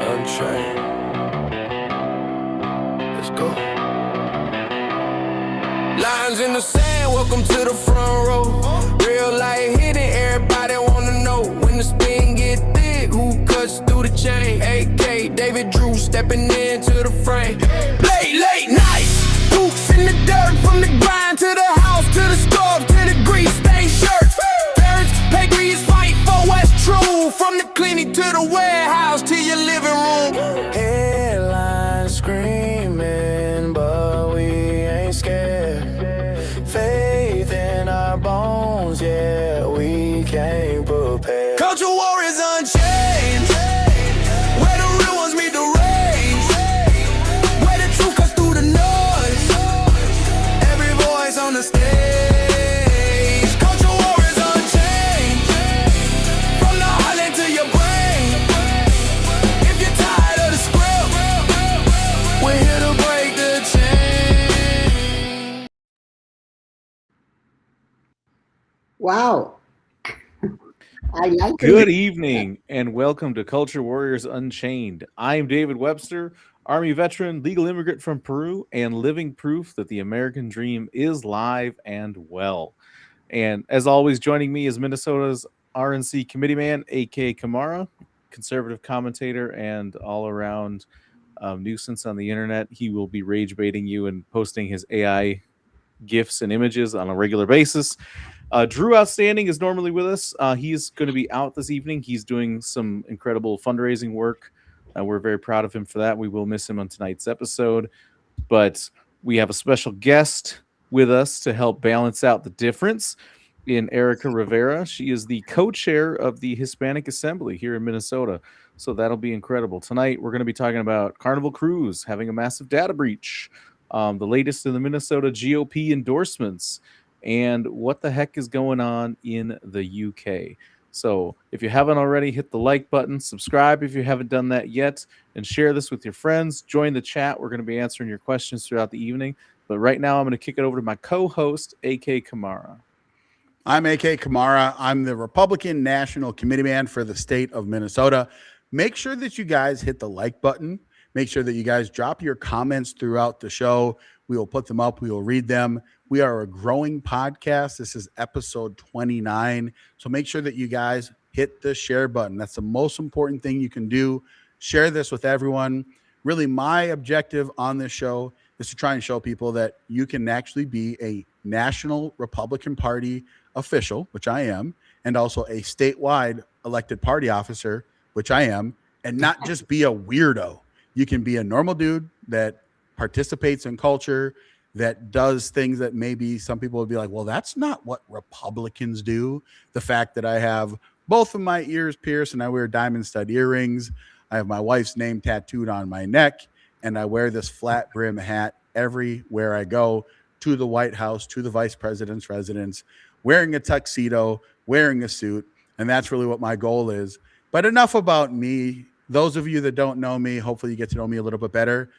Unchained. Let's go. Lines in the sand, welcome to the front row. Real life hitting, everybody wanna know. When the spin get thick, who cuts through the chain? AK, David Drew stepping into the frame. Late nights, Dukes in the dirt. From the grind to the house, to the scarf, to the grease stained shirts. Parents, pay fight for what's true. From the clinic to the warehouse, to your living room. Headlines screaming, but we ain't scared. Faith in our bones, yeah, we came prepared. Culture war is unchained. Where the real ones meet the rage. Where the truth cuts through the noise. Every voice on the stage. Culture war is unchained. From the heartland to your brain. If you're tired of the script, we're here to break the chain. Wow. I like Good it. evening and welcome to Culture Warriors Unchained. I am David Webster, Army veteran, legal immigrant from Peru, and living proof that the American dream is live and well. And as always, joining me is Minnesota's RNC committee man, A.K. Kamara, conservative commentator and all around nuisance on the internet. He will be rage baiting you and posting his AI GIFs and images on a regular basis. Drew Outstanding is normally with us. He's going to be out this evening. He's doing some incredible fundraising work. We're very proud of him for that. We will miss him on tonight's episode. But we have a special guest with us to help balance out the difference in Erica Rivera. She is the co-chair of the Hispanic Assembly here in Minnesota. So that'll be incredible. Tonight, we're going to be talking about Carnival Cruise having a massive data breach, the latest in the Minnesota GOP endorsements, and what the heck is going on in the UK. So if you haven't already, hit the like button, subscribe if you haven't done that yet, and share this with your friends. Join the chat. We're going to be answering your questions throughout the evening. But right now, I'm going to kick it over to my co-host, A.K. Kamara. I'm A.K. Kamara. I'm the Republican National Committee man for the state of Minnesota. Make sure that you guys hit the like button. Make sure that you guys drop your comments throughout the show. We will put them up. We will read them. We are a growing podcast. This is episode 29. So make sure that you guys hit the share button. That's the most important thing you can do. Share this with everyone. Really, my objective on this show is to try and show people that you can actually be a national Republican Party official, which I am, and also a statewide elected party officer, which I am, and not just be a weirdo. You can be a normal dude that participates in culture, that does things that maybe some people would be like, well, that's not what Republicans do. The fact that I have both of my ears pierced and I wear diamond stud earrings. I have my wife's name tattooed on my neck, and I wear this flat brim hat everywhere I go, to the White House, to the vice president's residence, wearing a tuxedo, wearing a suit. And that's really what my goal is. But enough about me. Those of you that don't know me, hopefully you get to know me a little bit better.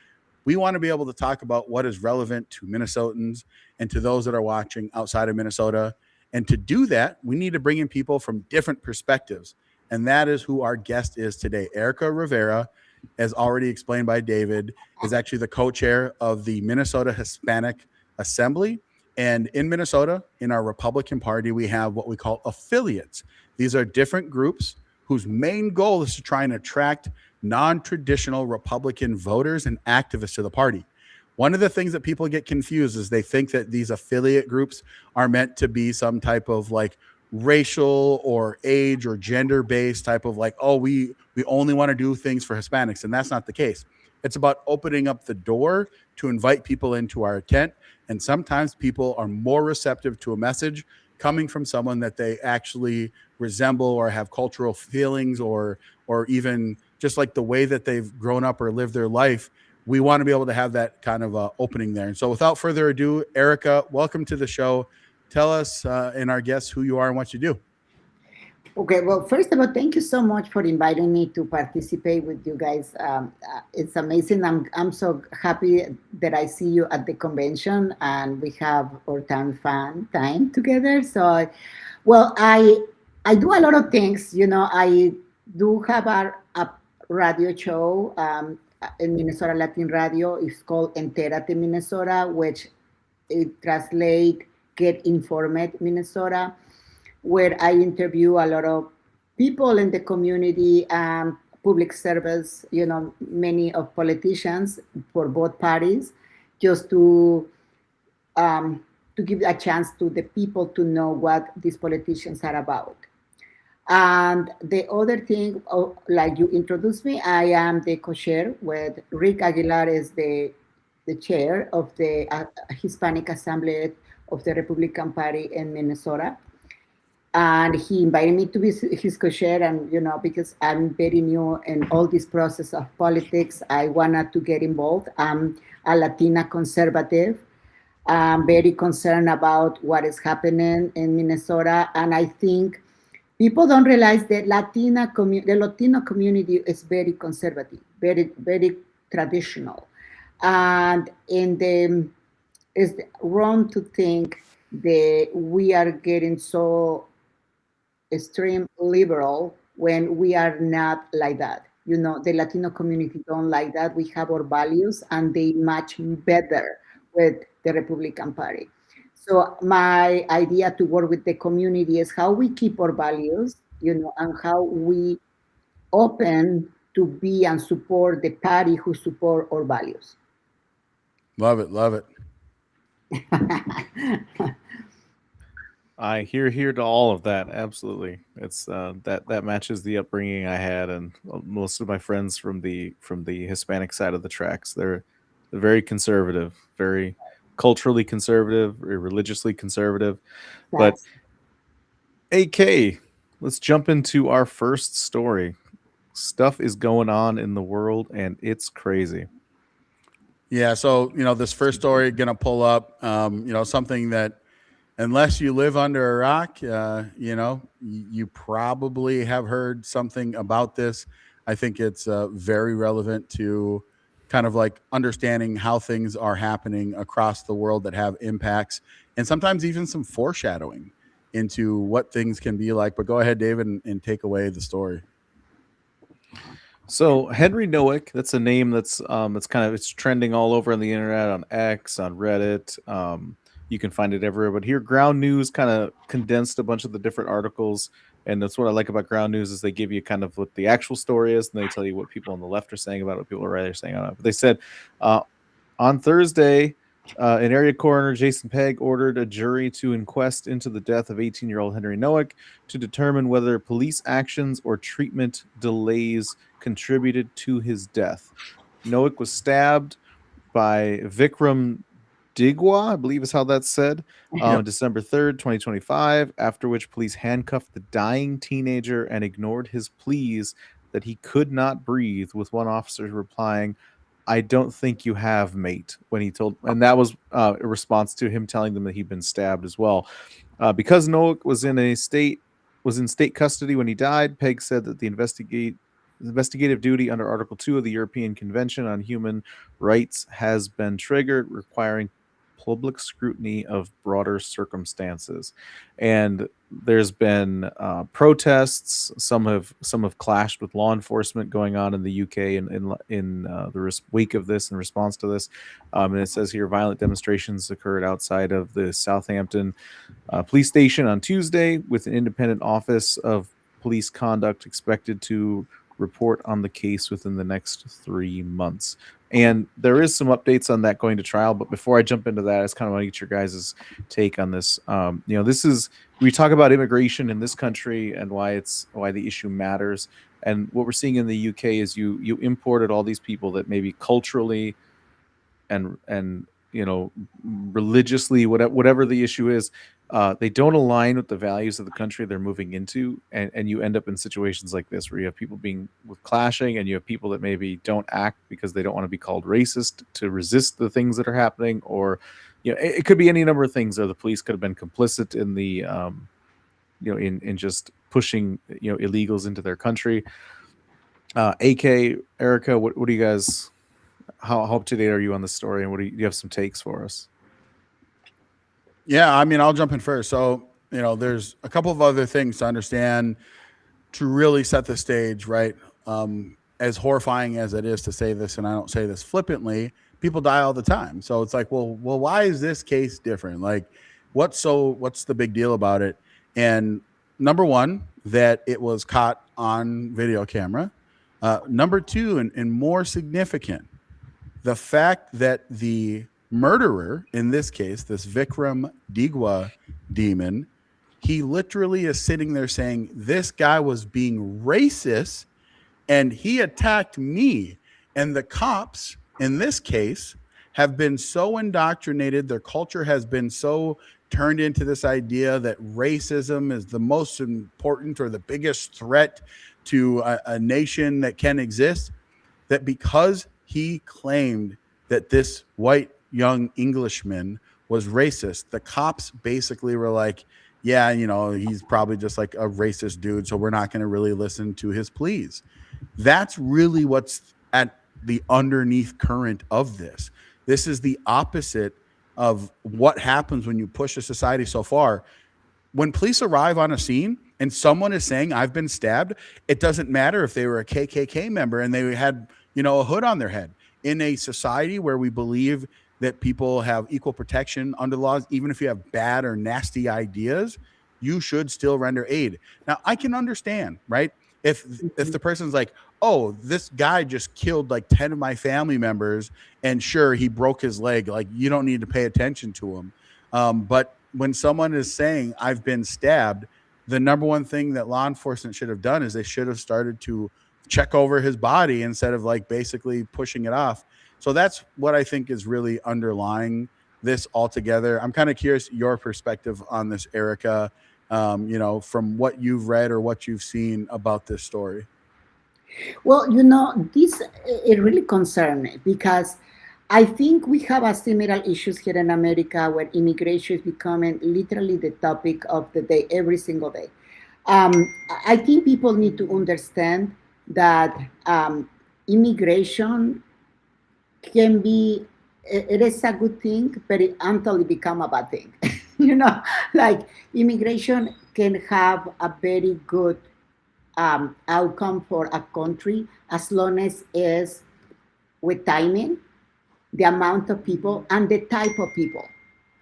We want to be able to talk about what is relevant to Minnesotans and to those that are watching outside of Minnesota. And to do that, we need to bring in people from different perspectives. And that is who our guest is today. Erica Rivera, as already explained by David, is actually the co-chair of the Minnesota Hispanic Assembly. And in Minnesota, in our Republican Party, we have what we call affiliates. These are different groups whose main goal is to try and attract non-traditional Republican voters and activists to the party. One of the things that people get confused is they think that these affiliate groups are meant to be some type of like racial or age or gender-based type of like, oh, we only want to do things for Hispanics. And that's not the case. It's about opening up the door to invite people into our tent. And sometimes people are more receptive to a message coming from someone that they actually resemble or have cultural feelings or even just like the way that they've grown up or lived their life. We want to be able to have that kind of opening there. And so without further ado, Erica, welcome to the show. Tell us and our guests who you are and what you do. Okay, well, first of all, thank you so much for inviting me to participate with you guys. It's amazing. I'm so happy that I see you at the convention and we have our fun time together. So, well, I do a lot of things. You know, I do have a radio show in Minnesota Latin Radio. It's called Enterate Minnesota, which it translate Get Informed Minnesota, where I interview a lot of people in the community, public service, many of politicians for both parties, just to give a chance to the people to know what these politicians are about. And the other thing, like you introduced me, I am the co-chair with Rick Aguilar is the chair of the Hispanic Assembly of the Republican Party in Minnesota. And he invited me to be his co-chair, and because I'm very new in all this process of politics, I wanted to get involved. I'm a Latina conservative. I'm very concerned about what is happening in Minnesota, and I think people don't realize that the Latino community is very conservative, very very traditional, and it's wrong to think that we are getting so extreme liberal when we are not like that. The Latino community don't like that. We have our values, and they match better with the Republican Party. So my idea to work with the community is how we keep our values, and how we open to be and support the party who support our values. Love it. Love it. I hear to all of that. Absolutely, it's that matches the upbringing I had, and most of my friends from the Hispanic side of the tracks. They're very conservative, very culturally conservative, very religiously conservative. But That's AK, let's jump into our first story. Stuff is going on in the world, and it's crazy. Yeah. So, this first story going to pull up, something that unless you live under a rock, you probably have heard something about this. I think it's very relevant to kind of like understanding how things are happening across the world that have impacts, and sometimes even some foreshadowing into what things can be like. But go ahead, David, and take away the story. So Henry Noack, that's a name that's it's trending all over on the internet, on X, on Reddit. You can find it everywhere. But here, Ground News kind of condensed a bunch of the different articles, and that's what I like about Ground News is they give you kind of what the actual story is, and they tell you what people on the left are saying about it, what people are right are saying about it. But they said on Thursday, an area coroner, Jason Pegg, ordered a jury to inquest into the death of 18-year-old Henry Noack to determine whether police actions or treatment delays contributed to his death. Noack was stabbed by Vikram Digwa, I believe is how that's said, on December 3rd, 2025, after which police handcuffed the dying teenager and ignored his pleas that he could not breathe, with one officer replying, "I don't think you have, mate," when he told, and that was a response to him telling them that he'd been stabbed as well. Because Noack was in state custody when he died, Pegg said that the investigative duty under Article 2 of the European Convention on Human Rights has been triggered, requiring public scrutiny of broader circumstances. And there's been protests. Some have clashed with law enforcement going on in the UK in the wake of this, in response to this. And it says here violent demonstrations occurred outside of the Southampton police station on Tuesday, with an independent office of police conduct expected to report on the case within the next 3 months. And there is some updates on that going to trial. But before I jump into that, I just kind of want to get your guys' take on this. This is, we talk about immigration in this country and why the issue matters. And what we're seeing in the UK is you imported all these people that maybe culturally and religiously, whatever the issue is, they don't align with the values of the country they're moving into, and you end up in situations like this where you have people being with clashing, and you have people that maybe don't act because they don't want to be called racist to resist the things that are happening, or it could be any number of things. Or the police could have been complicit in the in just pushing illegals into their country. AK, Erica, what do you guys? How up to date are you on the story, and do you have some takes for us? Yeah, I mean, I'll jump in first. So, there's a couple of other things to understand to really set the stage, right? as horrifying as it is to say this, and I don't say this flippantly, people die all the time. So it's like, well, why is this case different? Like, what's the big deal about it? And number one, that it was caught on video camera. Number two, and more significant, the fact that the murderer in this case, this Vikram Digwa demon, he literally is sitting there saying, this guy was being racist and he attacked me. And the cops in this case have been so indoctrinated, their culture has been so turned into this idea that racism is the most important or the biggest threat to a nation that can exist, that because he claimed that this white young Englishman was racist, the cops basically were like, yeah, he's probably just like a racist dude, so we're not going to really listen to his pleas. That's really what's at the underneath current of this. This is the opposite of what happens when you push a society so far. When police arrive on a scene and someone is saying, I've been stabbed, it doesn't matter if they were a KKK member and they had, a hood on their head. In a society where we believe that people have equal protection under laws, even if you have bad or nasty ideas, you should still render aid. Now, I can understand, right? If the person's like, oh, this guy just killed like 10 of my family members, and sure, he broke his leg, like, you don't need to pay attention to him. But when someone is saying, I've been stabbed, the number one thing that law enforcement should have done is they should have started to check over his body instead of like basically pushing it off. So that's what I think is really underlying this altogether. I'm kind of curious your perspective on this, Erica, from what you've read or what you've seen about this story. Well, this it really concerned me because I think we have a similar issues here in America where immigration is becoming literally the topic of the day every single day. I think people need to understand that immigration can be, it is a good thing, but until it become a bad thing. Like immigration can have a very good outcome for a country as long as is with timing, the amount of people and the type of people.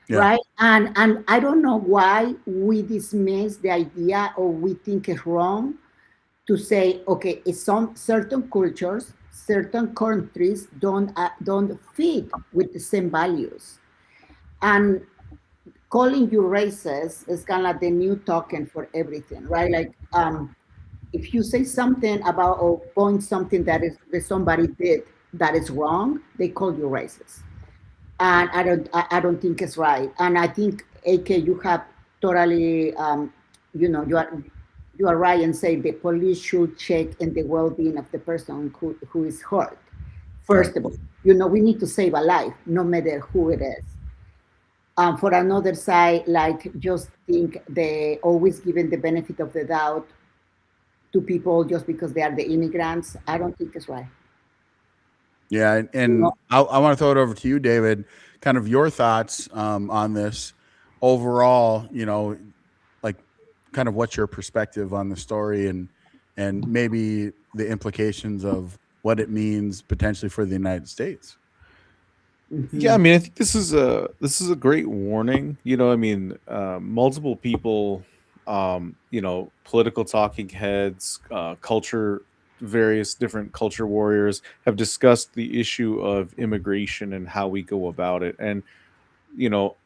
Yeah. Right. And I don't know why we dismiss the idea or we think it's wrong to say, okay, it's some certain cultures, certain countries don't fit with the same values. And calling you racist is kind of like the new token for everything, right? Like if you say something about or point something that somebody did that is wrong, they call you racist. And I don't think it's right. And I think, AK, you have totally, you are right and say the police should check in the well-being of the person who is hurt. First of all, we need to save a life, no matter who it is. For another side, like just think they always given the benefit of the doubt to people just because they are the immigrants. I don't think it's right. Yeah, and I want to throw it over to you, David. Kind of your thoughts on this overall. Like kind of what's your perspective on the story and maybe the implications of what it means potentially for the United States. Mm-hmm. Yeah, I mean, I think this is a great warning. Multiple people, political talking heads, various different culture warriors have discussed the issue of immigration and how we go about it. And,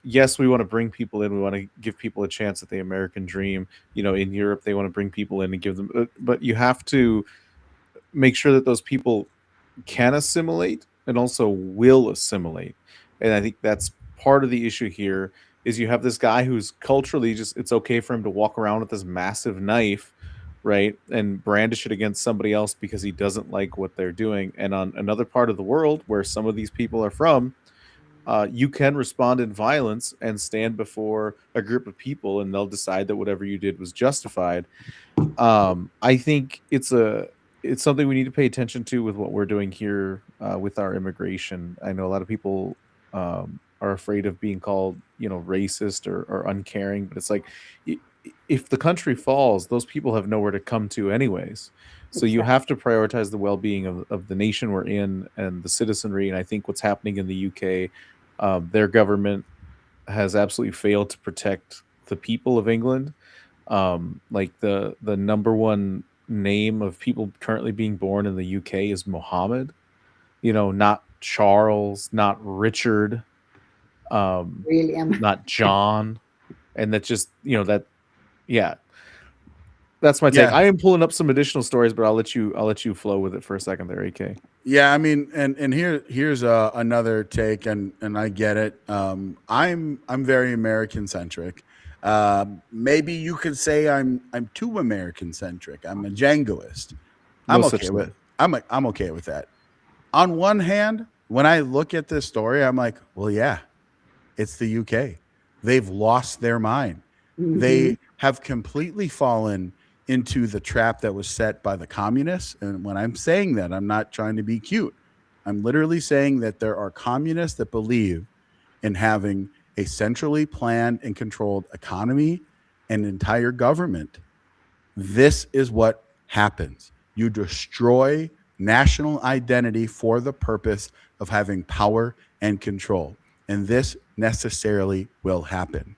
yes, we want to bring people in. We want to give people a chance at the American dream. In Europe, they want to bring people in and give them, but you have to make sure that those people can assimilate and also will assimilate. And I think that's part of the issue here is you have this guy who's culturally it's okay for him to walk around with this massive knife, right, and brandish it against somebody else because he doesn't like what they're doing. And on another part of the world where some of these people are from, you can respond in violence and stand before a group of people and they'll decide that whatever you did was justified. I think it's something we need to pay attention to with what we're doing here with our immigration. I know a lot of people are afraid of being called, racist or uncaring, but it's like if the country falls, those people have nowhere to come to anyways. So you have to prioritize the well-being of the nation we're in and the citizenry. And I think what's happening in the UK, their government has absolutely failed to protect the people of England. Like the number one name of people currently being born in the UK is Mohammed. Not Charles, not Richard, William. not John, and that's just that. Yeah, that's my take. Yeah. I am pulling up some additional stories, but I'll let you flow with it for a second there, AK. Yeah, I mean, and here's another take, and I get it. I'm very American centric. Maybe you could say I'm too American centric. I'm a Djangoist. I'm I'm okay with that. On one hand, when I look at this story, I'm like, well, yeah, it's the UK. They've lost their mind. They have completely fallen into the trap that was set by the communists. And when I'm saying that, I'm not trying to be cute. I'm literally saying that there are communists that believe in having a centrally planned and controlled economy and entire government. This is what happens. You destroy national identity for the purpose of having power and control. And this necessarily will happen.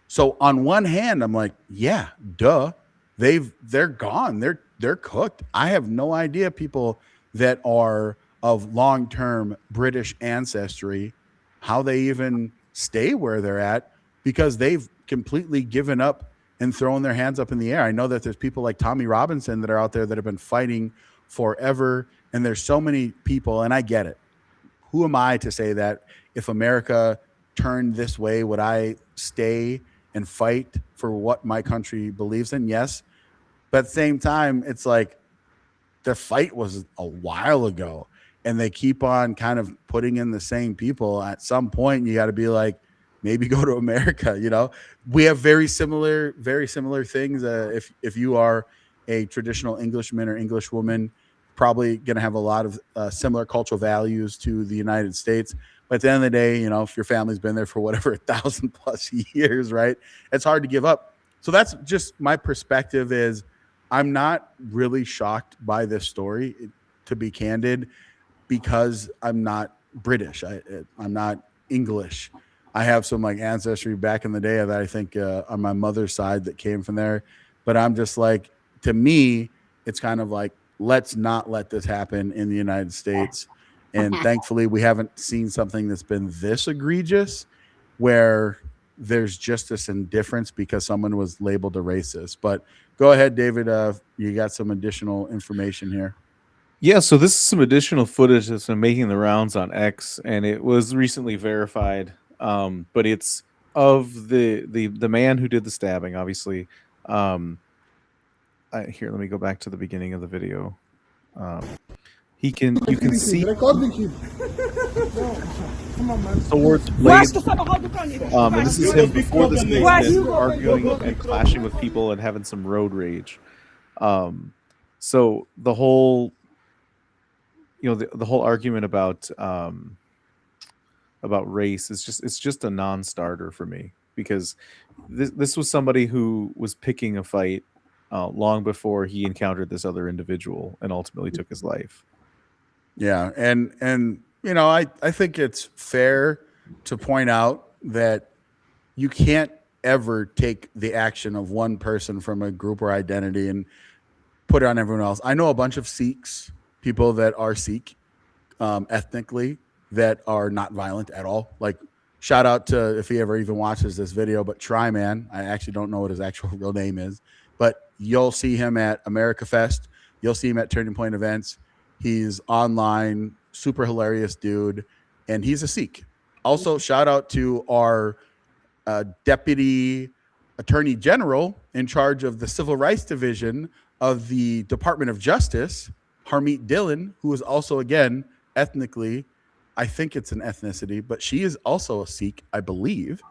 So on one hand, I'm like, yeah, duh. They're gone. They're cooked. I have no idea people that are of long-term British ancestry, how they even stay where they're at, because they've completely given up and thrown their hands up in the air. I know that there's people like Tommy Robinson that are out there that have been fighting forever. And there's so many people, and I get it. Who am I to say that if America turned this way, would I stay and fight for what my country believes in? Yes. But at the same time, it's like the fight was a while ago, and they keep on kind of putting in the same people. At some point, you got to be like, maybe go to America. We have very similar things. If you are a traditional Englishman or Englishwoman, probably going to have a lot of similar cultural values to the United States. But at the end of the day, if your family's been there for whatever 1,000+ years, right? It's hard to give up. So that's just my perspective. Is I'm not really shocked by this story, to be candid, because I'm not British. I'm not English. I have some ancestry back in the day that I think on my mother's side that came from there. But I'm just like, to me, it's kind of like, let's not let this happen in the United States. And thankfully, we haven't seen something that's been this egregious where there's just this indifference because someone was labeled a racist. But go ahead, David. You got some additional information here. Yeah, so this is some additional footage that's been making the rounds on X, and it was recently verified. But it's of the man who did the stabbing, obviously. Here, let me go back to the beginning of the video. You can see swords, blades, and this is him before this incident, arguing and clashing with people and having some road rage. So the whole, the whole argument about race is just a non-starter for me, because this was somebody who was picking a fight long before he encountered this other individual and ultimately took his life. Yeah, and I think it's fair to point out that you can't ever take the action of one person from a group or identity and put it on everyone else. I know a bunch of Sikhs, people that are Sikh ethnically, that are not violent at all. Like, shout out to, if he ever even watches this video, but Tryman. I actually don't know what his actual real name is, but you'll see him at America Fest. You'll see him at Turning Point events. He's online, super hilarious dude, and he's a Sikh. Also, shout out to our Deputy Attorney General in charge of the Civil Rights Division of the Department of Justice, Harmeet Dillon, who is also, again, ethnically, I think it's an ethnicity, but she is also a Sikh, I believe,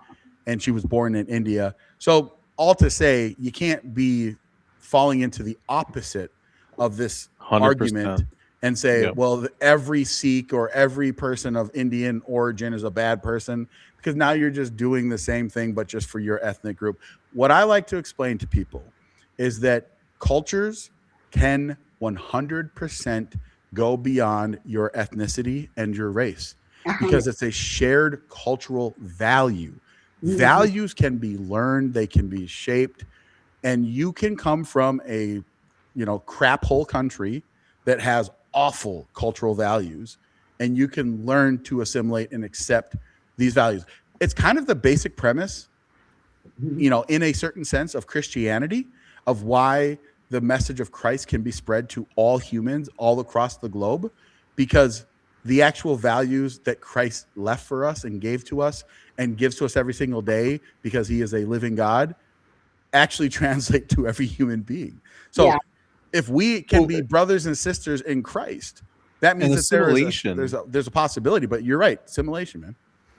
and she was born in India. So all to say, you can't be falling into the opposite of this 100%. Argument and say, well, every Sikh or every person of Indian origin is a bad person, because now you're just doing the same thing, but just for your ethnic group. What I like to explain to people is that cultures can 100% go beyond your ethnicity and your race Uh-huh. because it's a shared cultural value. Mhm. Values can be learned, they can be shaped, and you can come from a crap hole country that has awful cultural values, and you can learn to assimilate and accept these values. It's kind of the basic premise, in a certain sense, of Christianity, of why the message of Christ can be spread to all humans all across the globe, because the actual values that Christ left for us and gave to us and gives to us every single day, because he is a living God, actually translate to every human being. Yeah. So if we can Well, be brothers and sisters in Christ, that and means that there is assimilation. there's a possibility. But you're right, assimilation, man.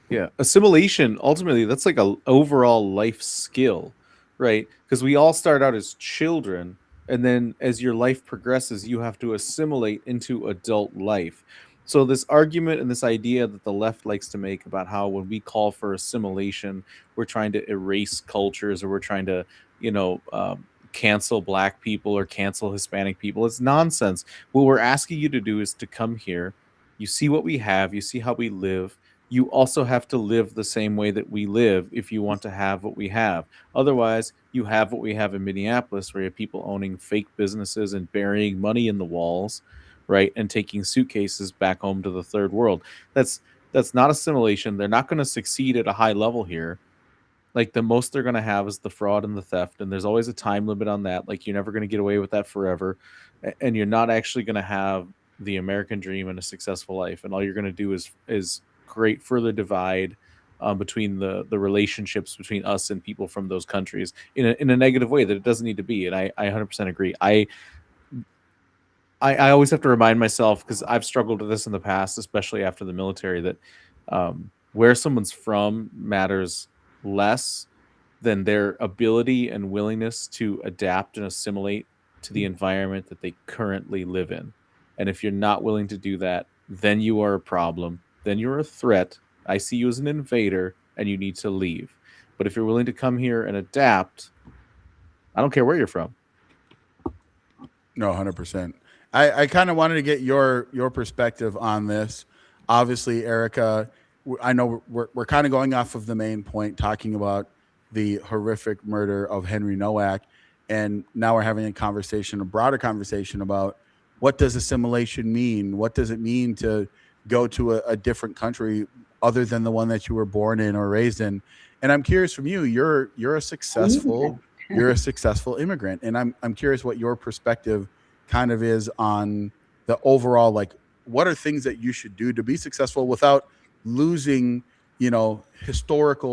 Yeah, assimilation, ultimately, that's like a overall life skill, right? Because we all start out as children, and then as your life progresses, you have to assimilate into adult life. So this argument and this idea that the left likes to make about how when we call for assimilation, we're trying to erase cultures, or we're trying to, you know, cancel black people or cancel Hispanic people, it's nonsense. What we're asking you to do is to come here. You see what we have, you see how we live. You also have to live the same way that we live if you want to have what we have. Otherwise, you have what we have in Minneapolis, where you have people owning fake businesses and burying money in the walls, right? And taking suitcases back home to the third world. That's not assimilation. They're not going to succeed at a high level here. Like, the most they're going to have is the fraud and the theft, and there's always a time limit on that. Like, you're never going to get away with that forever, and you're not actually going to have the American dream and a successful life. And all you're going to do is create further divide between the relationships between us and people from those countries in a negative way that it doesn't need to be. And I 100% agree. I always have to remind myself, because I've struggled with this in the past, especially after the military, that where someone's from matters less than their ability and willingness to adapt and assimilate to the environment that they currently live in. And if you're not willing to do that, then you are a problem. Then you're a threat. I see you as an invader, and you need to leave. But if you're willing to come here and adapt, I don't care where you're from. No, 100%. I kind of wanted to get your perspective on this. Obviously, Erica, I know we're kind of going off of the main point, talking about the horrific murder of Henry Nowak, and now we're having a broader conversation about what does assimilation mean? What does it mean to go to a different country other than the one that you were born in or raised in? And I'm curious from you. You're a successful immigrant, and I'm curious what your perspective kind of is on the overall, like, what are things that you should do to be successful without losing, historical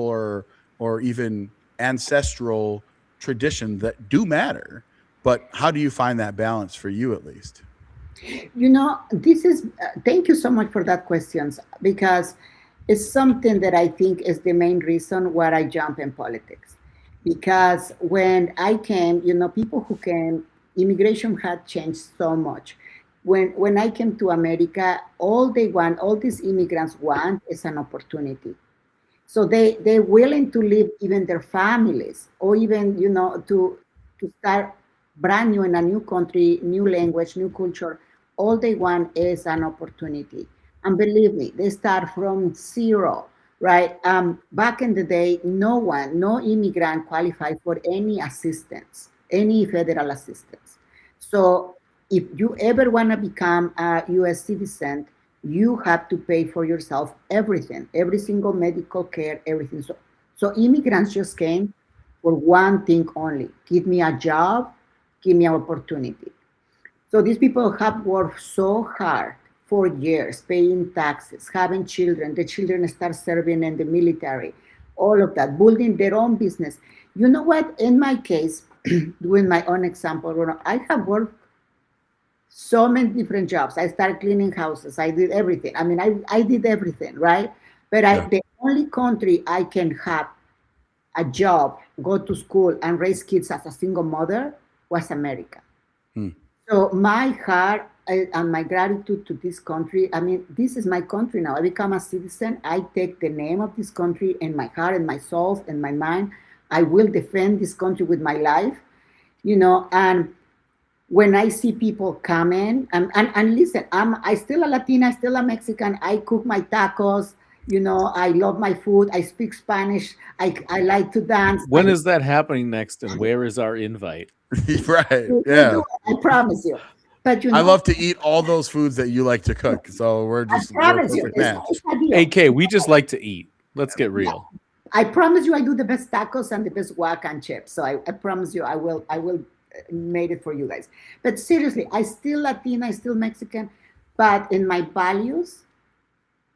or even ancestral tradition that do matter. But how do you find that balance for you, at least? This is, thank you so much for that questions, because it's something that I think is the main reason why I jump in politics. Because when I came, people who came, immigration had changed so much. When I came to America, all these immigrants want is an opportunity. So they're willing to leave even their families, or even, to start brand new in a new country, new language, new culture. All they want is an opportunity. And believe me, they start from zero, right? Back in the day, no immigrant qualified for any assistance, any federal assistance. So if you ever want to become a US citizen, you have to pay for yourself everything, every single medical care, everything. So immigrants just came for one thing only: give me a job, give me an opportunity. So these people have worked so hard for years, paying taxes, having children. The children start serving in the military, all of that, building their own business. You know what? In my case, doing my own example, I have worked so many different jobs. I started cleaning houses. I did everything. I mean, I did everything, right? But the only country I can have a job, go to school, and raise kids as a single mother was America. Hmm. So my heart and my gratitude to this country, I mean, this is my country now. I become a citizen. I take the name of this country in my heart and my soul and my mind. I will defend this country with my life, and when I see people coming and listen, I still a Latina, still a Mexican. I cook my tacos. I love my food. I speak Spanish. I like to dance. When is that happening next, and where is our invite? Right. We'll Yeah. do it, I promise you. But I love to eat all those foods that you like to cook. So we're I a promise you, perfect match. it's a deal. AK, we just like to eat. Let's get real. I promise you, I do the best tacos and the best guac and chips. So I promise you, I will made it for you guys. But seriously, I still Latina, I still Mexican, but in my values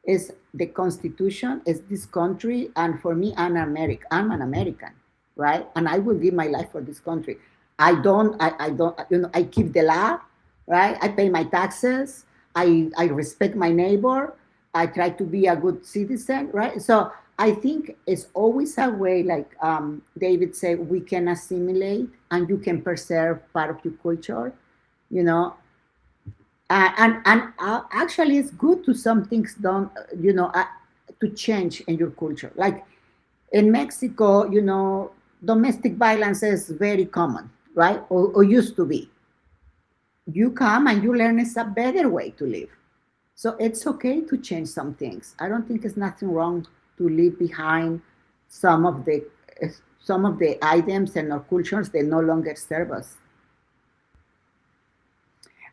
is the Constitution, is this country, and for me, I'm an American, right? And I will give my life for this country. I don't, I keep the law, right? I pay my taxes. I respect my neighbor. I try to be a good citizen, right? So I think it's always a way, like David said, we can assimilate and you can preserve part of your culture, you know. And actually, it's good to some things done, to change in your culture. Like in Mexico, domestic violence is very common, right? Or used to be. You come and you learn it's a better way to live. So it's okay to change some things. I don't think it's nothing wrong to leave behind some of the some of the items and our cultures that no longer serve us.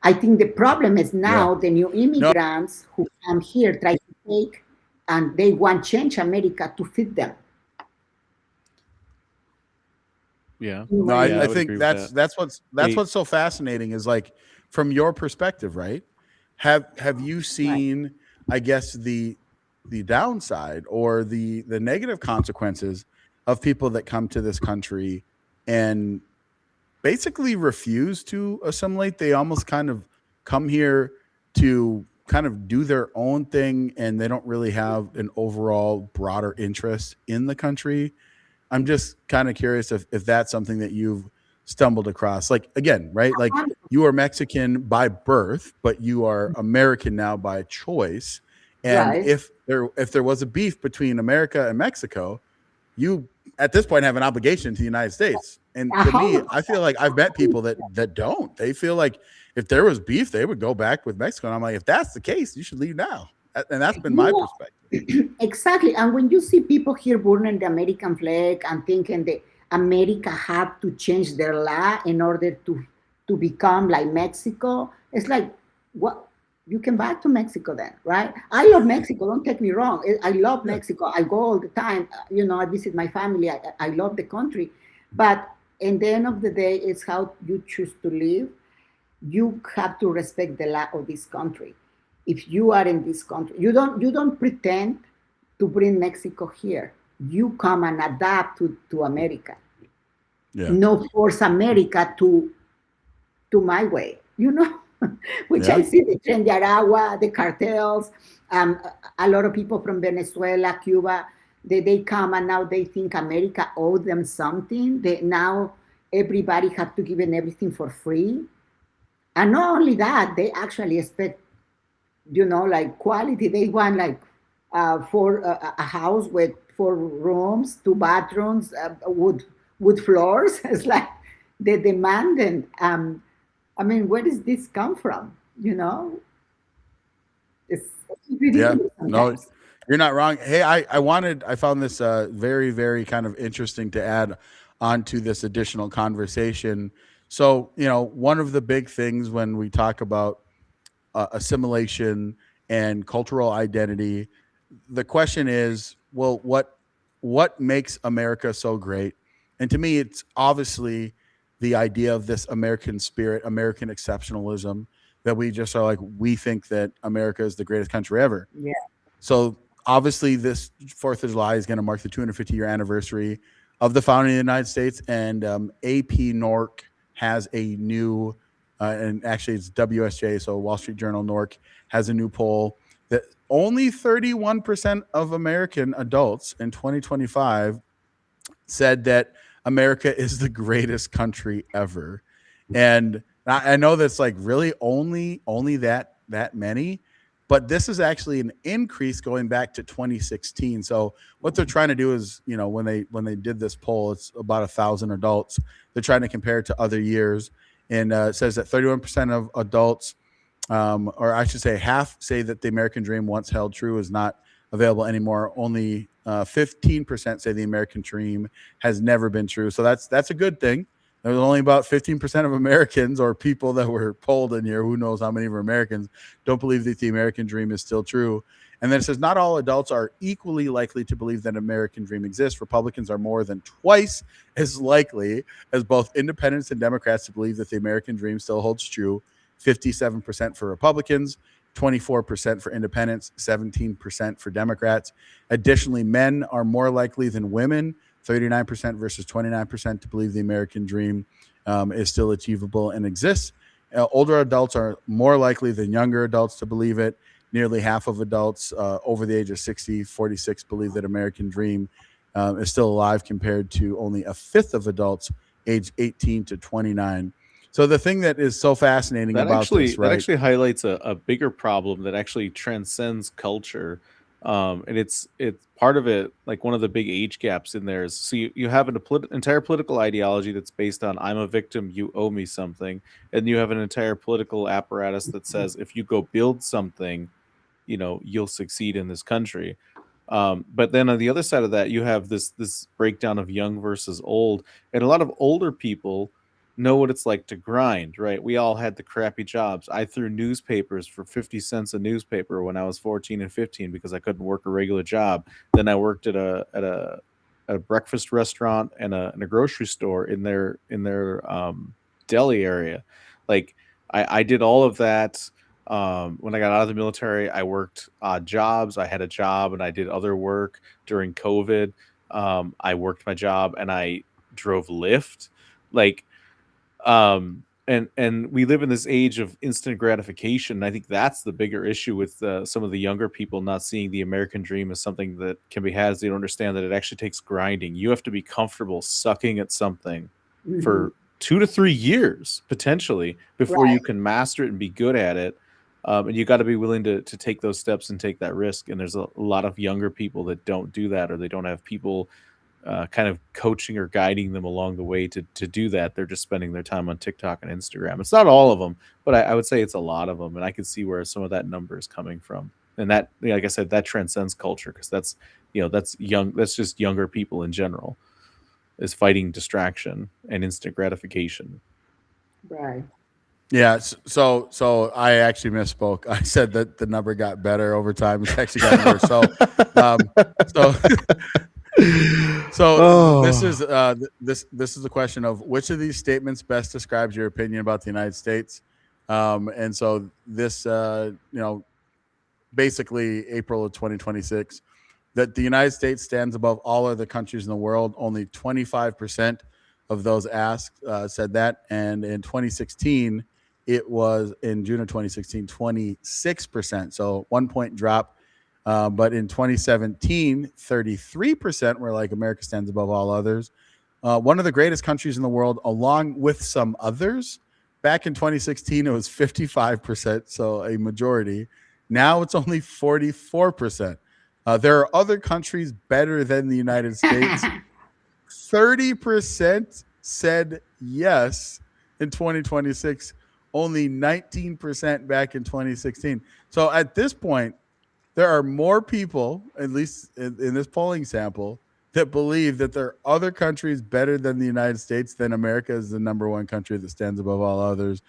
I think the problem is now the new immigrants who come here try to take and they want change America to fit them. Yeah. No, Yeah, I would think agree with that's what's Hey. what's so fascinating is like from your perspective, right? Have you seen, I guess, the downside or the negative consequences of people that come to this country and basically refuse to assimilate? They almost kind of come here to kind of do their own thing and they don't really have an overall broader interest in the country. I'm just kind of curious if that's something that you've stumbled across. Like again, right? Like you are Mexican by birth, but you are American now by choice. And Right. if there was a beef between America and Mexico, you at this point have an obligation to the United States. And to me, I feel like I've met people that don't. They feel like if there was beef, they would go back with Mexico. And I'm like, if that's the case, you should leave now. And that's been my perspective. Exactly. And when you see people here burning the American flag and thinking that America have to change their law in order to become like Mexico, it's like, what? You can back to Mexico then, right? I love Mexico. Don't take me wrong. I love Mexico. I go all the time. I visit my family. I love the country. But in the end of the day, it's how you choose to live. You have to respect the law of this country. If you are in this country, you don't pretend to bring Mexico here. You come and adapt to America. Yeah. No force America to my way, which Yeah. I see the Tren de Aragua, the cartels, a lot of people from Venezuela, Cuba, they come and now they think America owed them something. Now everybody have to give them everything for free. And not only that, they actually expect, like quality. They want like a house with 4 rooms, 2 bathrooms, wood floors. It's like they demand. And I mean, where does this come from? It's ridiculous No, sometimes. you're not wrong. Hey, I found this very, very kind of interesting to add onto this additional conversation. So, one of the big things when we talk about assimilation and cultural identity, the question is, well, what makes America so great? And to me, it's obviously the idea of this American spirit, American exceptionalism, that we just are like, we think that America is the greatest country ever. Yeah. So obviously this 4th of July is going to mark the 250-year anniversary of the founding of the United States. And AP NORC has a new, and actually it's WSJ, so Wall Street Journal NORC has a new poll that only 31% of American adults in 2025 said that America is the greatest country ever. And I know that's like really only that many, but this is actually an increase going back to 2016. So what they're trying to do is, when they did this poll, it's about 1,000 adults. They're trying to compare it to other years. And it says that 31% of adults, or I should say half, say that the American dream once held true is not available anymore. Only 15% say the American dream has never been true. So that's a good thing. There's only about 15% of Americans, or people that were polled in here, who knows how many of Americans, don't believe that the American dream is still true. And then it says not all adults are equally likely to believe that an American dream exists. Republicans are more than twice as likely as both independents and Democrats to believe that the American dream still holds true. 57% for Republicans, 24% for independents, 17% for Democrats. Additionally, men are more likely than women, 39% versus 29%, to believe the American dream is still achievable and exists. Older adults are more likely than younger adults to believe it. Nearly half of adults over the age of 60, 46, believe that American dream is still alive, compared to only a fifth of adults aged 18 to 29. So the thing that is so fascinating about this, right? That actually highlights a bigger problem that actually transcends culture. And it's part of it, like one of the big age gaps in there is, so you have an entire political ideology that's based on I'm a victim, you owe me something. And you have an entire political apparatus that says if you go build something, you'll succeed in this country. But then on the other side of that, you have this breakdown of young versus old, and a lot of older people know what it's like to grind, right? We all had the crappy jobs. I threw newspapers for 50 cents a newspaper when I was 14 and 15 because I couldn't work a regular job. Then I worked at a breakfast restaurant and a grocery store in their deli area. Like I did all of that. When I got out of the military, I worked odd jobs. I had a job and I did other work during COVID. I worked my job and I drove Lyft. Like, and we live in this age of instant gratification. I think that's the bigger issue with some of the younger people not seeing the American dream as something that can be had. As they don't understand that it actually takes grinding. You have to be comfortable sucking at something for 2 to 3 years potentially before you can master it and be good at it. And you got to be willing to take those steps and take that risk. And there's a lot of younger people that don't do that, or they don't have people kind of coaching or guiding them along the way to do that. They're just spending their time on TikTok and Instagram. It's not all of them, but I would say it's a lot of them. And I can see where some of that number is coming from. And that, like I said, that transcends culture, because that's just younger people in general is fighting distraction and instant gratification. Right. Yeah, so I actually misspoke. I said that the number got better over time. It's actually gotten worse. This is a question of which of these statements best describes your opinion about the United States. And so this, basically April of 2026, that the United States stands above all other countries in the world. Only 25% of those asked said that, and in 2016. It was in June of 2016, 26%. So 1 point drop. But in 2017, 33% were like America stands above all others. One of the greatest countries in the world, along with some others. Back in 2016, it was 55%, so a majority. Now it's only 44%. There are other countries better than the United States. 30% said yes in 2026. Only 19% back in 2016. So at this point, there are more people, at least in this polling sample, that believe that there are other countries better than the United States, than America is the number one country that stands above all others.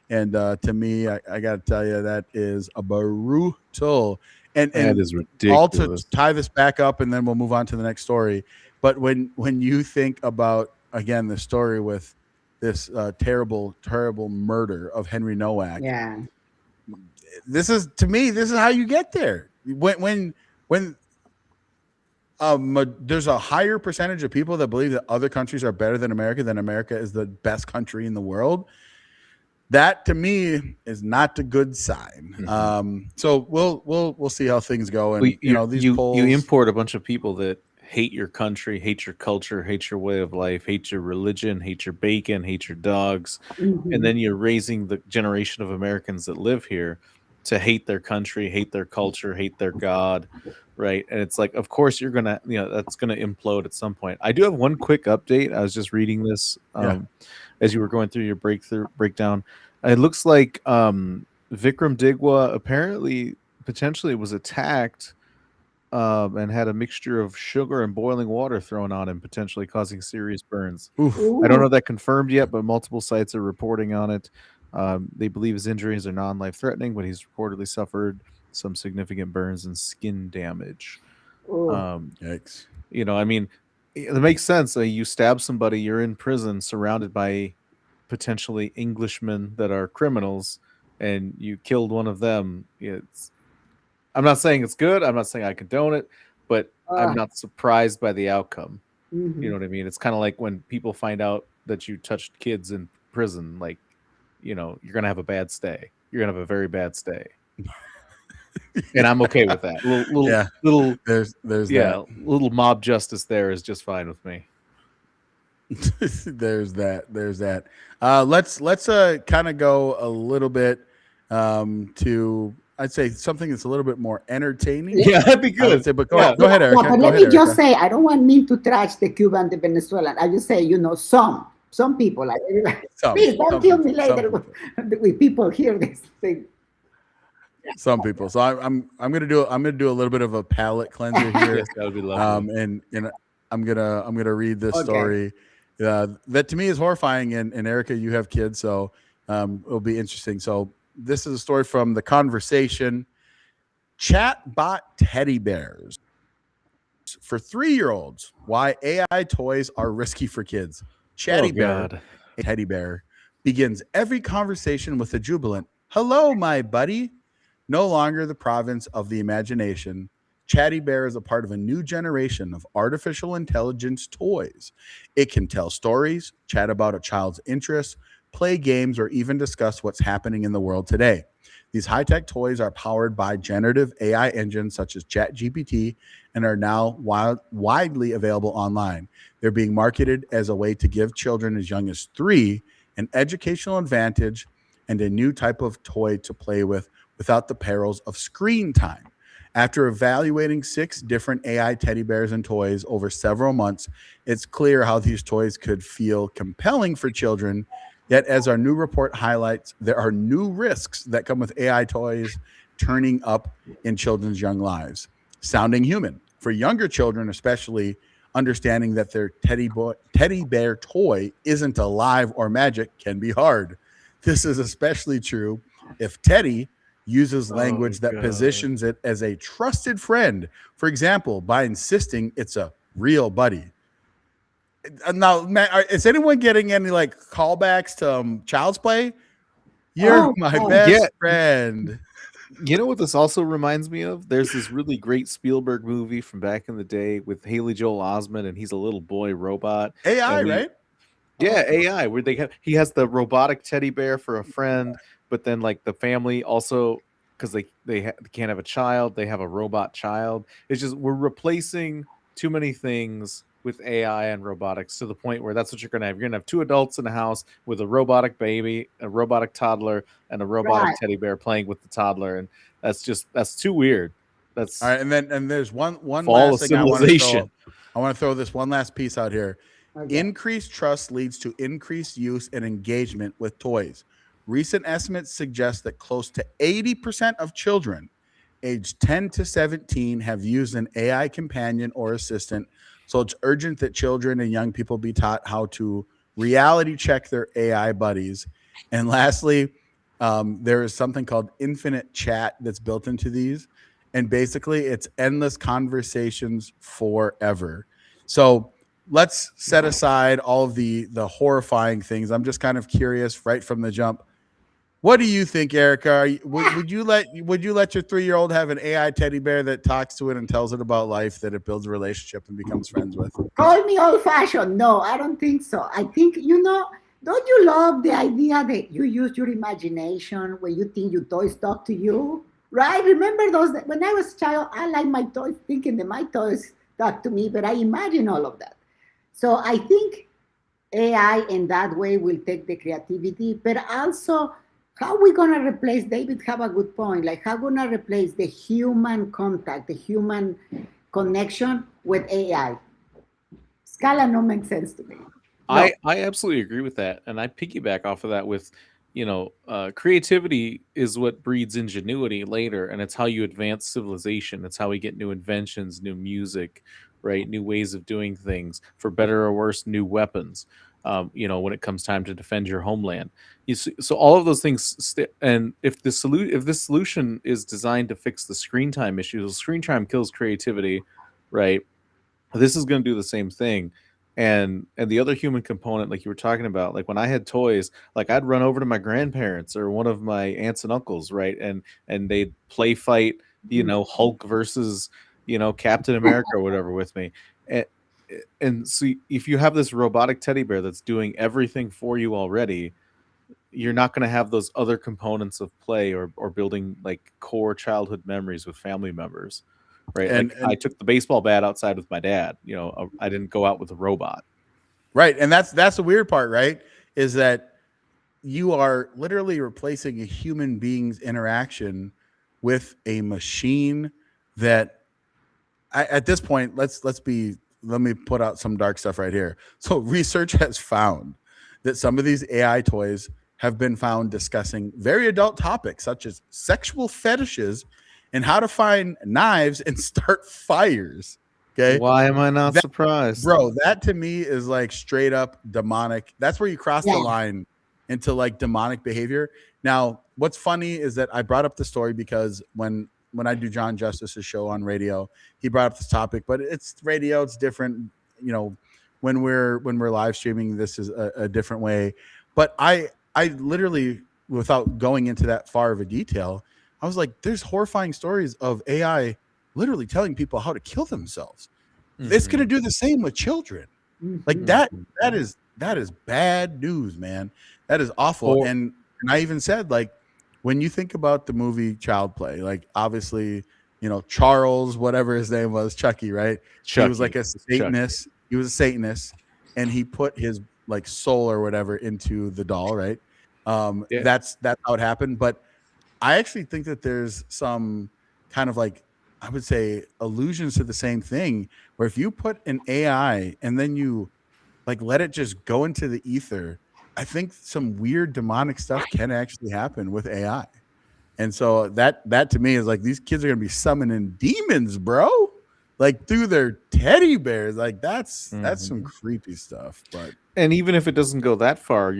And to me, I got to tell you, that is a brutal. And that is ridiculous. All to tie this back up, and then we'll move on to the next story. But when you think about, again, the story with this terrible murder of Henry Nowak. Yeah. This is how you get there. When there's a higher percentage of people that believe that other countries are better than America is the best country in the world. That to me is not a good sign. Mm-hmm. So we'll see how things go. And these polls, you import a bunch of people that hate your country, hate your culture, hate your way of life, hate your religion, hate your bacon, hate your dogs. Mm-hmm. And then you're raising the generation of Americans that live here to hate their country, hate their culture, hate their God, right? And it's like, of course, you're gonna, that's gonna implode at some point. I do have one quick update. I was just reading this as you were going through your breakdown. It looks like Vikram Digwa apparently potentially was attacked and had a mixture of sugar and boiling water thrown on him, potentially causing serious burns. Oof. I don't know that confirmed yet, but multiple sites are reporting on it. They believe his injuries are non-life threatening, but he's reportedly suffered some significant burns and skin damage. Yikes. I mean, it makes sense. You stab somebody, you're in prison, surrounded by potentially Englishmen that are criminals, and you killed one of them. I'm not saying it's good. I'm not saying I condone it, but I'm not surprised by the outcome. Mhm. You know what I mean? It's kind of like when people find out that you touched kids in prison, like, you're going to have a bad stay. You're going to have a very bad stay. And I'm okay with that. Little there's little mob justice there is just fine with me. there's that. Let's kind of go a little bit to, I'd say, something that's a little bit more entertaining. Yeah, that'd be good. But go ahead, Erica. But let me just say, I don't want me to trash the Cuban, the Venezuelan. I just say, some people, like, please don't kill me later with people hear this thing. Some people. So I'm gonna do a little bit of a palate cleanser here. Yes, that would be lovely. And I'm gonna read this story that to me is horrifying. And Erica, you have kids, so it'll be interesting. So this is a story from The Conversation. Chatbot teddy bears for 3-year-olds. Why AI toys are risky for kids. Chatty Bear, a teddy bear, begins every conversation with a jubilant "Hello, my buddy." No longer the province of the imagination, Chatty Bear is a part of a new generation of artificial intelligence toys. It can tell stories, chat about a child's interests, play games, or even discuss what's happening in the world today. These high-tech toys are powered by generative AI engines such as ChatGPT and are now widely available online. They're being marketed as a way to give children as young as 3 an educational advantage and a new type of toy to play with without the perils of screen time. After evaluating 6 different AI teddy bears and toys over several months, it's clear how these toys could feel compelling for children. Yet, as our new report highlights, there are new risks that come with AI toys turning up in children's young lives. Sounding human. For younger children, especially, understanding that their teddy bear toy isn't alive or magic can be hard. This is especially true if Teddy uses language that positions it as a trusted friend. For example, by insisting it's a real buddy. Now, Matt, is anyone getting any like callbacks to Child's Play? You're my best friend. You know what this also reminds me of? There's this really great Spielberg movie from back in the day with Haley Joel Osment, and he's a little boy robot. AI, right? Yeah, AI, where he has the robotic teddy bear for a friend, but then like the family also, because they can't have a child, they have a robot child. It's just we're replacing too many things with AI and robotics to the point where that's what you're going to have. You're going to have 2 adults in a house with a robotic baby, a robotic toddler, and a robotic teddy bear playing with the toddler. And that's too weird. That's all right. And there's one fall last of thing civilization. I want to throw this one last piece out here. Okay. Increased trust leads to increased use and engagement with toys. Recent estimates suggest that close to 80% of children aged 10 to 17 have used an AI companion or assistant. So it's urgent that children and young people be taught how to reality check their AI buddies. And lastly, there is something called infinite chat that's built into these. And basically, it's endless conversations forever. So let's set aside all of the horrifying things. I'm just kind of curious right from the jump. What do you think, Erica? Would you let your 3-year-old have an AI teddy bear that talks to it and tells it about life, that it builds a relationship and becomes friends with? Call me old-fashioned. No, I don't think so. I think, don't you love the idea that you use your imagination when you think your toys talk to you? Right? Remember those, when I was a child, I like my toys, thinking that my toys talk to me, but I imagine all of that. So I think AI in that way will take the creativity, but also How are we gonna replace? David have a good point. Like, how gonna replace the human contact, the human connection with AI? Scala no makes sense to me. No. I absolutely agree with that, and I piggyback off of that with, creativity is what breeds ingenuity later, and it's how you advance civilization. It's how we get new inventions, new music, right? New ways of doing things, for better or worse, new weapons. When it comes time to defend your homeland, so all of those things. And if this solution is designed to fix the screen time issue, screen time kills creativity, right? This is going to do the same thing. And the other human component, like you were talking about, like when I had toys, like I'd run over to my grandparents or one of my aunts and uncles, right? And they'd play fight, Hulk versus, Captain America or whatever with me. And so if you have this robotic teddy bear that's doing everything for you already, you're not going to have those other components of play or building like core childhood memories with family members, right? And, Like I took the baseball bat outside with my dad. I didn't go out with a robot. right. And that's the weird part, right? Is that you are literally replacing a human being's interaction with a machine that at this point, let me put out some dark stuff right here. So research has found that some of these AI toys have been found discussing very adult topics such as sexual fetishes and how to find knives and start fires. Okay. Why am I not surprised? Bro, that to me is like straight up demonic. That's where you cross the line into like demonic behavior. Now, what's funny is that I brought up the story because when I do John Justice's show on radio, he brought up this topic, but it's radio, it's different. When we're live streaming, this is a different way. But I literally, without going into that far of a detail, I was like, there's horrifying stories of AI literally telling people how to kill themselves. Mm-hmm. It's going to do the same with children. Mm-hmm. Like that is bad news, man. That is awful. And I even said, like, when you think about the movie Child Play, like obviously, Charles, whatever his name was, Chucky, right? Chucky. He was like a Satanist. Chucky. He was a Satanist, and he put his like soul or whatever into the doll, right? That's how it happened. But I actually think that there's some kind of like, I would say, allusions to the same thing, where if you put an AI and then you like let it just go into the ether, I think some weird demonic stuff can actually happen with AI. And so that to me is like, these kids are going to be summoning demons, bro, like through their teddy bears. Like that's some creepy stuff. And even if it doesn't go that far,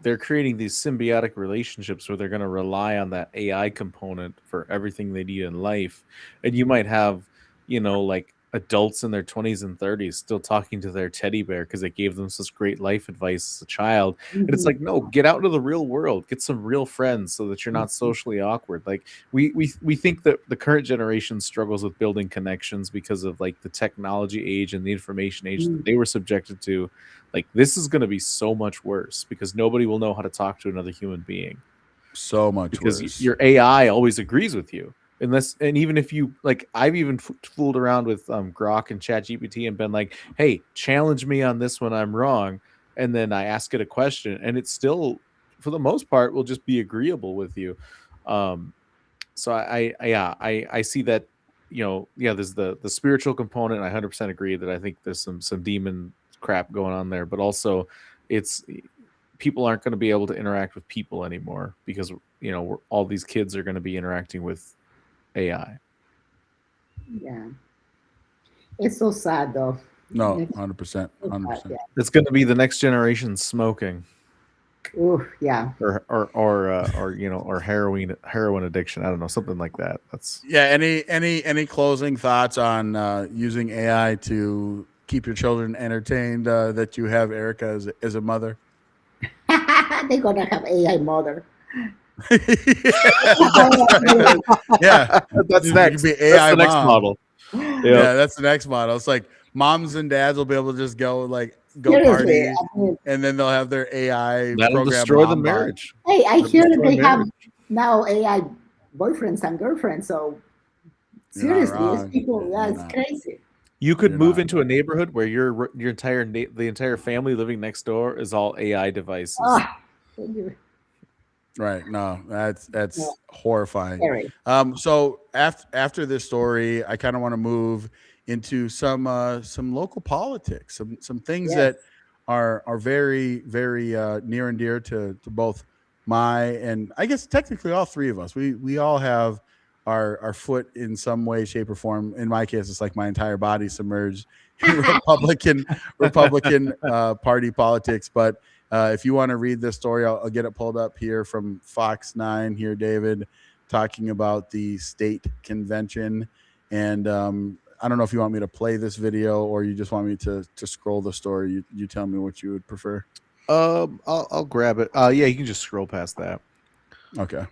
they're creating these symbiotic relationships where they're going to rely on that AI component for everything they need in life. And you might have, like adults in their 20s and 30s still talking to their teddy bear because it gave them such great life advice as a child. Mm-hmm. And it's like, no, get out into the real world, get some real friends so that you're not socially awkward. Like we think that the current generation struggles with building connections because of like the technology age and the information age that they were subjected to. Like this is going to be so much worse because nobody will know how to talk to another human being. So much because worse. Your AI always agrees with you. And even if you like, I've even fooled around with Grok and ChatGPT and been like, hey, challenge me on this when I'm wrong. And then I ask it a question and it still, for the most part, will just be agreeable with you. So I see that, there's the spiritual component. I 100% agree that I think there's some demon crap going on there, but also people aren't going to be able to interact with people anymore because, all these kids are going to be interacting with AI. Yeah. It's so sad though. No, 100%. 100%. It's going to be the next generation smoking. Ooh, yeah. Or heroin addiction. I don't know, something like that. That's any closing thoughts on using AI to keep your children entertained that you have Erica as a mother? They're gonna have AI mother. Yeah, that's next. Be AI that's the next mom. Model. Yep. Yeah, that's the next model. It's like moms and dads will be able to just go party, and then they'll have their AI that'll destroy the marriage. Hey, I hear that they have now AI boyfriends and girlfriends. So seriously, these people, it's crazy. You could move into a neighborhood where the entire family living next door is all AI devices. Right. No, that's No, horrifying. scary. So after this story, I kind of want to move into some local politics, some things Yes. that are very very near and dear to both my and I guess technically all three of us. We all have our foot in some way, shape, or form. In my case, it's like my entire body submerged in Republican Party politics, but if you want to read this story, I'll get it pulled up here from Fox 9 here, David, talking about the state convention. And I don't know if you want me to play this video or you just want me to scroll the story. You tell me what you would prefer. I'll grab it. Yeah, you can just scroll past that. Okay.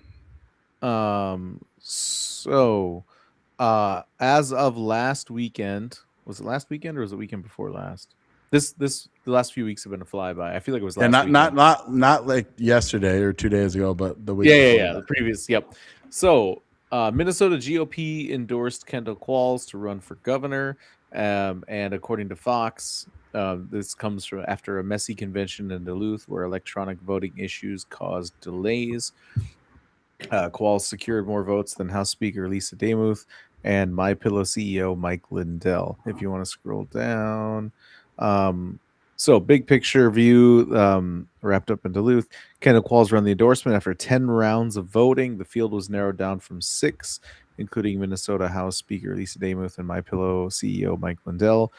So as of last weekend, was it last weekend or was it weekend before last? The last few weeks have been a flyby. I feel like it was last And weekend. not like yesterday or 2 days ago, but the week Yeah, before the that. previous. Yep. So Minnesota GOP endorsed Kendall Qualls to run for governor, and according to Fox, this comes from after a messy convention in Duluth where electronic voting issues caused delays. Qualls secured more votes than House Speaker Lisa Demuth and MyPillow CEO Mike Lindell. If you want to scroll down. So big picture view wrapped up in Duluth. Kendall Qualls ran the endorsement after 10 rounds of voting. The field was narrowed down from 6, including Minnesota House Speaker Lisa Demuth and MyPillow CEO Mike Lindell.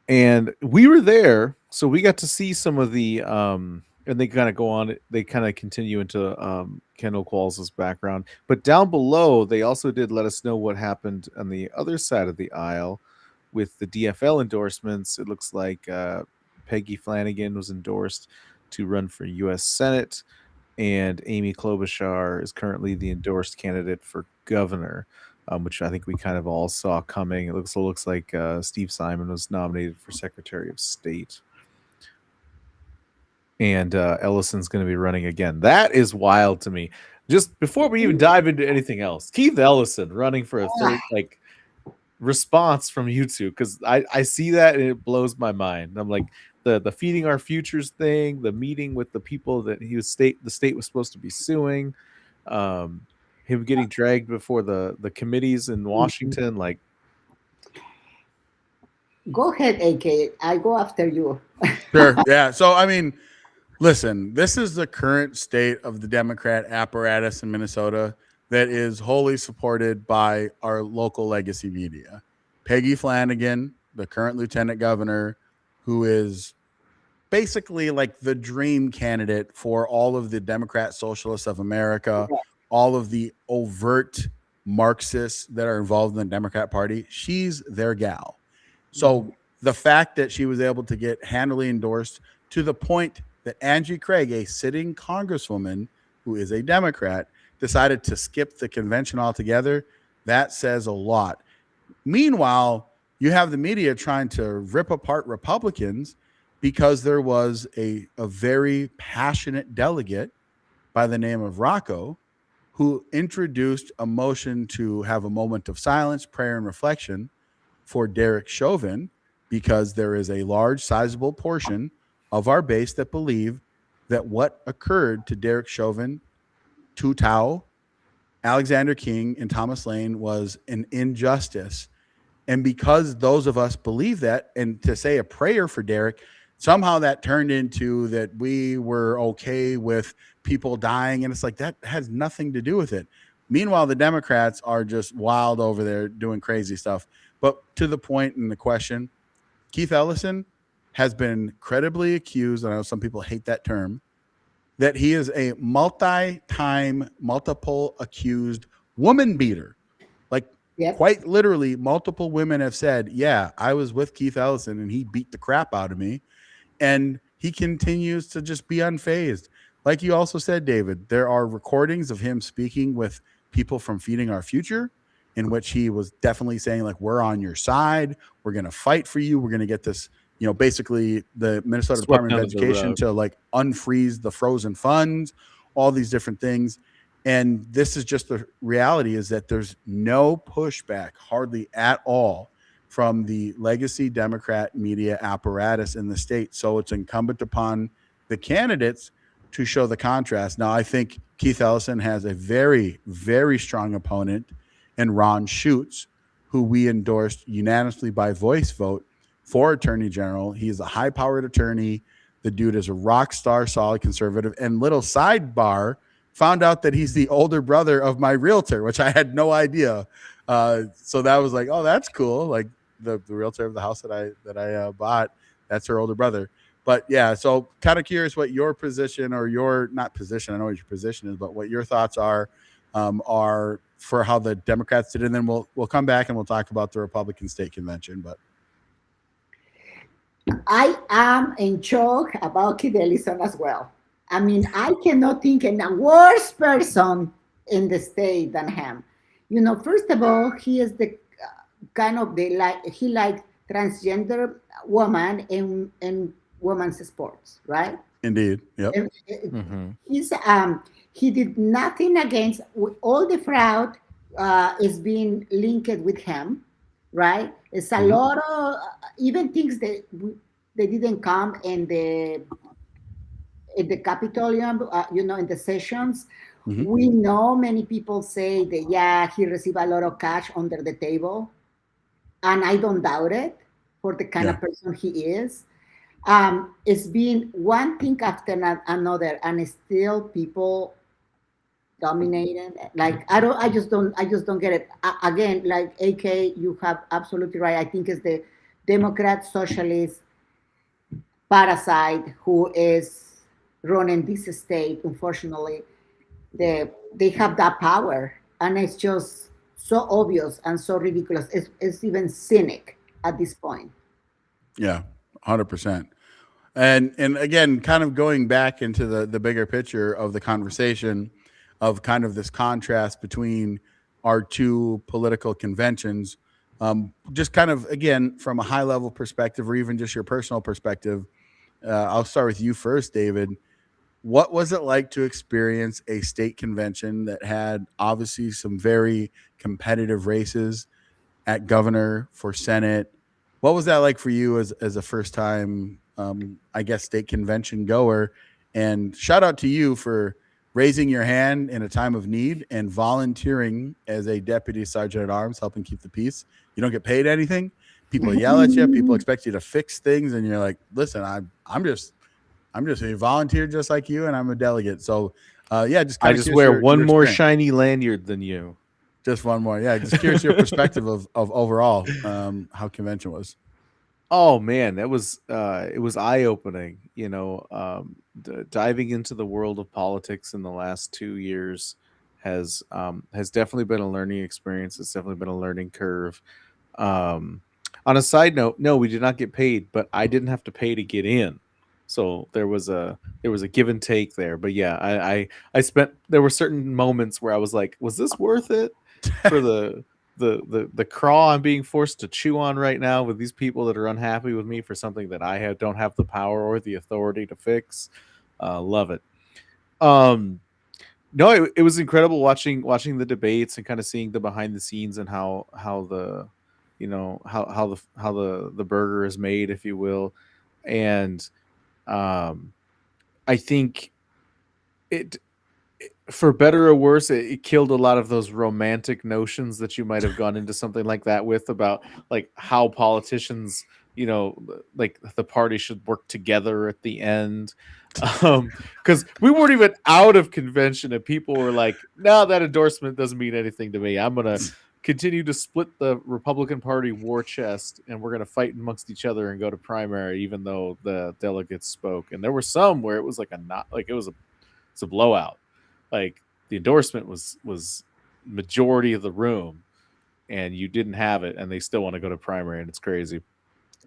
And we were there, so we got to see some of the and they kind of go on, they kind of continue into Kendall Qualls' background. But down below, they also did let us know what happened on the other side of the aisle with the DFL endorsements. It looks like Peggy Flanagan was endorsed to run for U.S. Senate, and Amy Klobuchar is currently the endorsed candidate for governor, which I think we kind of all saw coming. It looks like Steve Simon was nominated for Secretary of State. And Ellison's going to be running again. That is wild to me. Just before we even dive into anything else, Keith Ellison running for a third response from YouTube, because I see that and it blows my mind. I'm like, the feeding our futures thing, the meeting with the people that the state was supposed to be suing, him getting dragged before the committees in Washington, like. Go ahead, AK. I go after you. Sure. Yeah. So I mean, listen, this is the current state of the Democrat apparatus in Minnesota that is wholly supported by our local legacy media. Peggy Flanagan, the current lieutenant governor, who is basically like the dream candidate for all of the Democrat Socialists of America, all of the overt Marxists that are involved in the Democrat Party. She's their gal. So the fact that she was able to get handily endorsed to the point that Angie Craig, a sitting congresswoman who is a Democrat, decided to skip the convention altogether, that says a lot. Meanwhile, you have the media trying to rip apart Republicans because there was a very passionate delegate by the name of Rocco who introduced a motion to have a moment of silence, prayer, and reflection for Derek Chauvin, because there is a large, sizable portion of our base that believe that what occurred to Derek Chauvin, Tou Thao, Alexander King, and Thomas Lane was an injustice. And because those of us believe that, and to say a prayer for Derek, somehow that turned into that we were okay with people dying. And it's like, that has nothing to do with it. Meanwhile, the Democrats are just wild over there doing crazy stuff. But to the point in the question, Keith Ellison has been credibly accused, and I know some people hate that term, that he is a multiple accused woman beater. Like, quite literally, multiple women have said, yeah, I was with Keith Ellison and he beat the crap out of me. And he continues to just be unfazed. Like you also said, David, there are recordings of him speaking with people from Feeding Our Future, in which he was definitely saying, like, we're on your side. We're going to fight for you. We're going to get this, basically the Minnesota Department of Education to like unfreeze the frozen funds, all these different things. And this is just the reality, is that there's no pushback hardly at all from the legacy Democrat media apparatus in the state. So it's incumbent upon the candidates to show the contrast. Now, I think Keith Ellison has a very, very strong opponent in Ron Schutz, who we endorsed unanimously by voice vote for Attorney General. He is a high-powered attorney. The dude is a rock star, solid conservative. And little sidebar, found out that he's the older brother of my realtor, which I had no idea. So that was like, oh, that's cool. Like the realtor of the house that I bought, that's her older brother. But yeah, so kind of curious what your position, or your, not position, I know what your position is, but what your thoughts are for how the Democrats did. And then we'll come back and we'll talk about the Republican state convention. But I am in shock about Keith Ellison as well. I mean, I cannot think of a worse person in the state than him. You know, first of all, he is the kind of he like transgender woman in women's sports, right? indeed, yep. He's he did nothing against all the fraud is being linked with him, right? It's a lot of even things that they didn't come in the Capitolium, you know, in the sessions. We know many people say that, yeah, he received a lot of cash under the table. And I don't doubt it for the kind of person he is. It's been one thing after another, and still people dominating. Like, I just don't get it. Again, like AK, you have absolutely right. I think it's the Democrat socialist parasite who is running this state. Unfortunately, they have that power, and it's just so obvious and so ridiculous. It's even cynic at this point. Yeah, 100%. And again, kind of going back into the bigger picture of the conversation of kind of this contrast between our two political conventions, just kind of, again, from a high level perspective, or even just your personal perspective. I'll start with you first, David. What was it like to experience a state convention that had obviously some very competitive races at governor, for Senate? What was that like for you as a first time, I guess, state convention goer? And shout out to you for raising your hand in a time of need and volunteering as a deputy sergeant at arms, helping keep the peace. You don't get paid anything. People yell at you. People expect you to fix things. And you're like, listen, I'm just a volunteer just like you, and I'm a delegate. So yeah, I just wear one more shiny lanyard than you. Just one more. Yeah, just curious your perspective of overall how convention was. Oh man, it was eye-opening, you know. Diving into the world of politics in the last 2 years has definitely been a learning experience. It's definitely been a learning curve. On a side note, no, we did not get paid, but I didn't have to pay to get in. So there was a give and take there. But yeah, there were certain moments where I was like, was this worth it for the craw I'm being forced to chew on right now with these people that are unhappy with me for something that I don't have the power or the authority to fix? Love it. No, it was incredible watching the debates and kind of seeing the behind the scenes and how the, you know, how the burger is made, if you will. And I think it, for better or worse, it killed a lot of those romantic notions that you might have gone into something like that with, about like how politicians, you know, like the party should work together at the end. Because we weren't even out of convention and people were like, no, that endorsement doesn't mean anything to me. I'm going to continue to split the Republican Party war chest, and we're going to fight amongst each other and go to primary, even though the delegates spoke. And there were some where it was like it was a blowout. Like the endorsement was majority of the room, and you didn't have it, and they still want to go to primary, and it's crazy.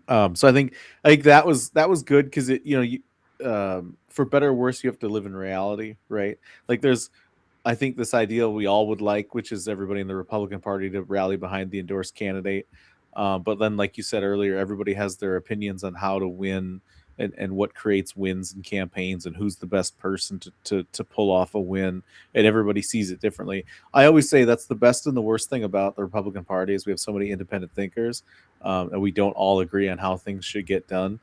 So I think that was good, because it, you know, for better or worse, you have to live in reality, right? Like there's, I think, this ideal we all would like, which is everybody in the Republican Party to rally behind the endorsed candidate. But then, like you said earlier, everybody has their opinions on how to win and what creates wins in campaigns and who's the best person to pull off a win. And everybody sees it differently. I always say that's the best and the worst thing about the Republican Party is we have so many independent thinkers, and we don't all agree on how things should get done.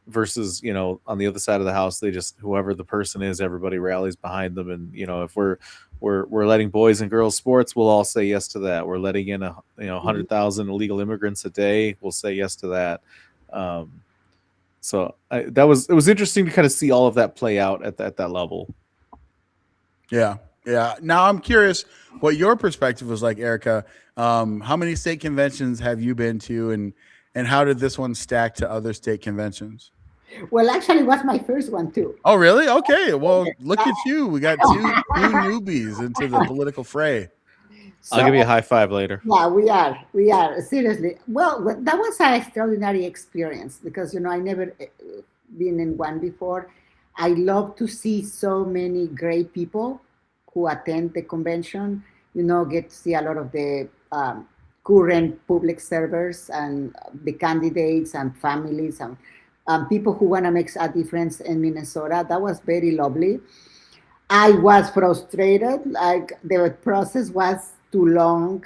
versus, you know, on the other side of the house, they just, whoever the person is, everybody rallies behind them. And, you know, if we're letting boys and girls sports, we'll all say yes to that. We're letting in 100,000 illegal immigrants a day, we'll say yes to that. It was interesting to kind of see all of that play out at that level. Yeah. Now I'm curious what your perspective was like, Erica. How many state conventions have you been to, and how did this one stack to other state conventions? Well, actually, it was my first one too. Oh, really? Okay. Well, look at you. We got two newbies into the political fray. So, I'll give you a high five later. yeah, we are seriously. Well, that was an extraordinary experience because I never been in one before. I love to see so many great people who attend the convention. Get to see a lot of the current public servers and the candidates and families and people who want to make a difference in Minnesota. That was very lovely. I was frustrated, like the process was too long,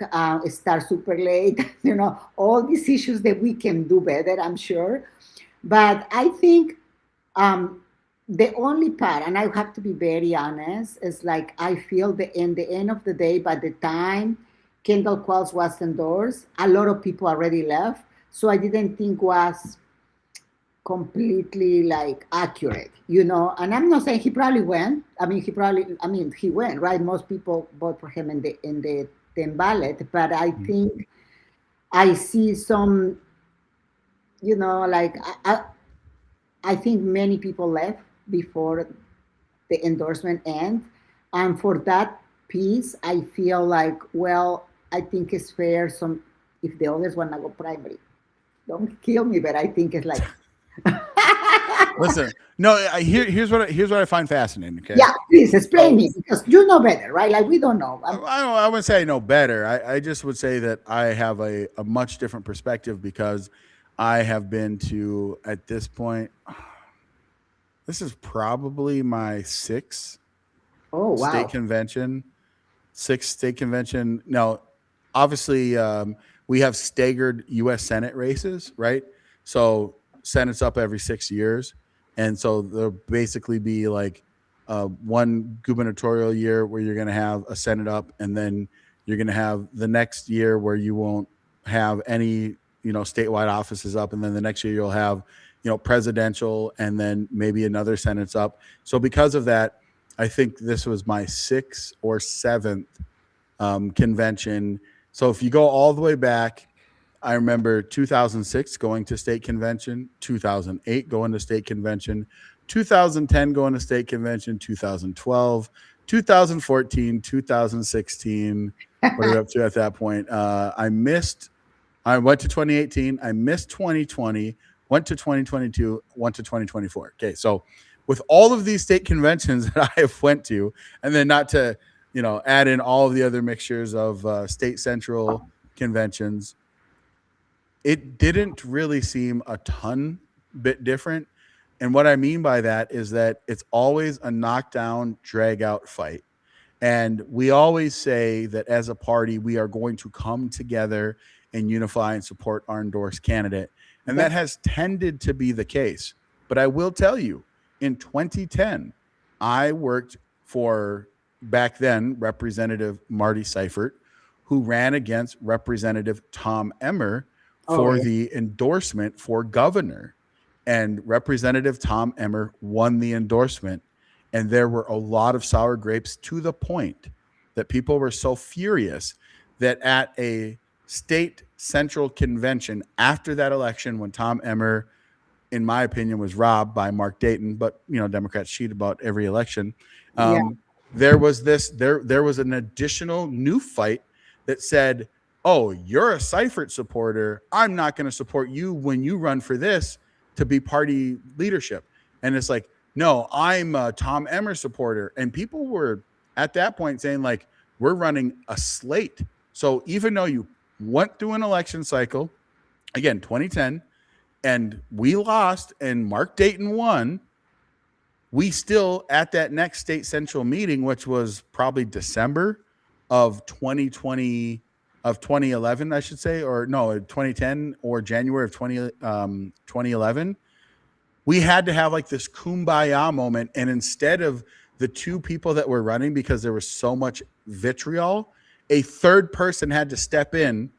start super late, all these issues that we can do better, I'm sure. But I think the only part, and I have to be very honest, is like I feel that in the end of the day, by the time Kendall Qualls was endorsed, a lot of people already left. So I didn't think was completely like accurate, and I'm not saying he probably went. He went, right? Most people vote for him in the ballot, but I think I see some, like I think many people left before the endorsement end, and for that piece, I feel like, well, I think it's fair. If the others want to go primary, don't kill me, but I think it's like. Listen, no. Here's what I find fascinating. Okay. Yeah, please explain me because you know better, right? Like we don't know. I wouldn't say I know better. I just would say that I have a much different perspective because I have been to, at this point, this is probably my sixth state convention. Sixth state convention. Now, obviously, we have staggered U.S. Senate races, right? So Senate's up every 6 years. And so there'll basically be like one gubernatorial year where you're going to have a Senate up, and then you're going to have the next year where you won't have any, statewide offices up. And then the next year you'll have, presidential, and then maybe another Senate's up. So because of that, I think this was my sixth or seventh convention. So if you go all the way back, I remember 2006 going to state convention, 2008 going to state convention, 2010 going to state convention, 2012, 2014, 2016. What are we up to at that point? I went to 2018. I missed 2020, went to 2022, went to 2024. Okay, so with all of these state conventions that I have went to, and then not to, add in all of the other mixtures of state central conventions, it didn't really seem a ton bit different. And what I mean by that is that it's always a knockdown, drag out fight. And we always say that as a party, we are going to come together and unify and support our endorsed candidate. And that has tended to be the case. But I will tell you, in 2010, I worked for, back then, Representative Marty Seifert, who ran against Representative Tom Emmer for the endorsement for governor. And Representative Tom Emmer won the endorsement. And there were a lot of sour grapes, to the point that people were so furious that at a state central convention after that election, when Tom Emmer, in my opinion, was robbed by Mark Dayton, but Democrats cheat about every election. There was an additional new fight that said, oh, you're a Seifert supporter, I'm not going to support you when you run for this to be party leadership. And it's like, no, I'm a Tom Emmer supporter. And people were at that point saying, like, we're running a slate. So even though you went through an election cycle, again, 2010, and we lost and Mark Dayton won, we still, at that next state central meeting, which was probably December of 2011, I should say, or no, 2010 or January of 2011, we had to have like this kumbaya moment. And instead of the two people that were running, because there was so much vitriol, a third person had to step in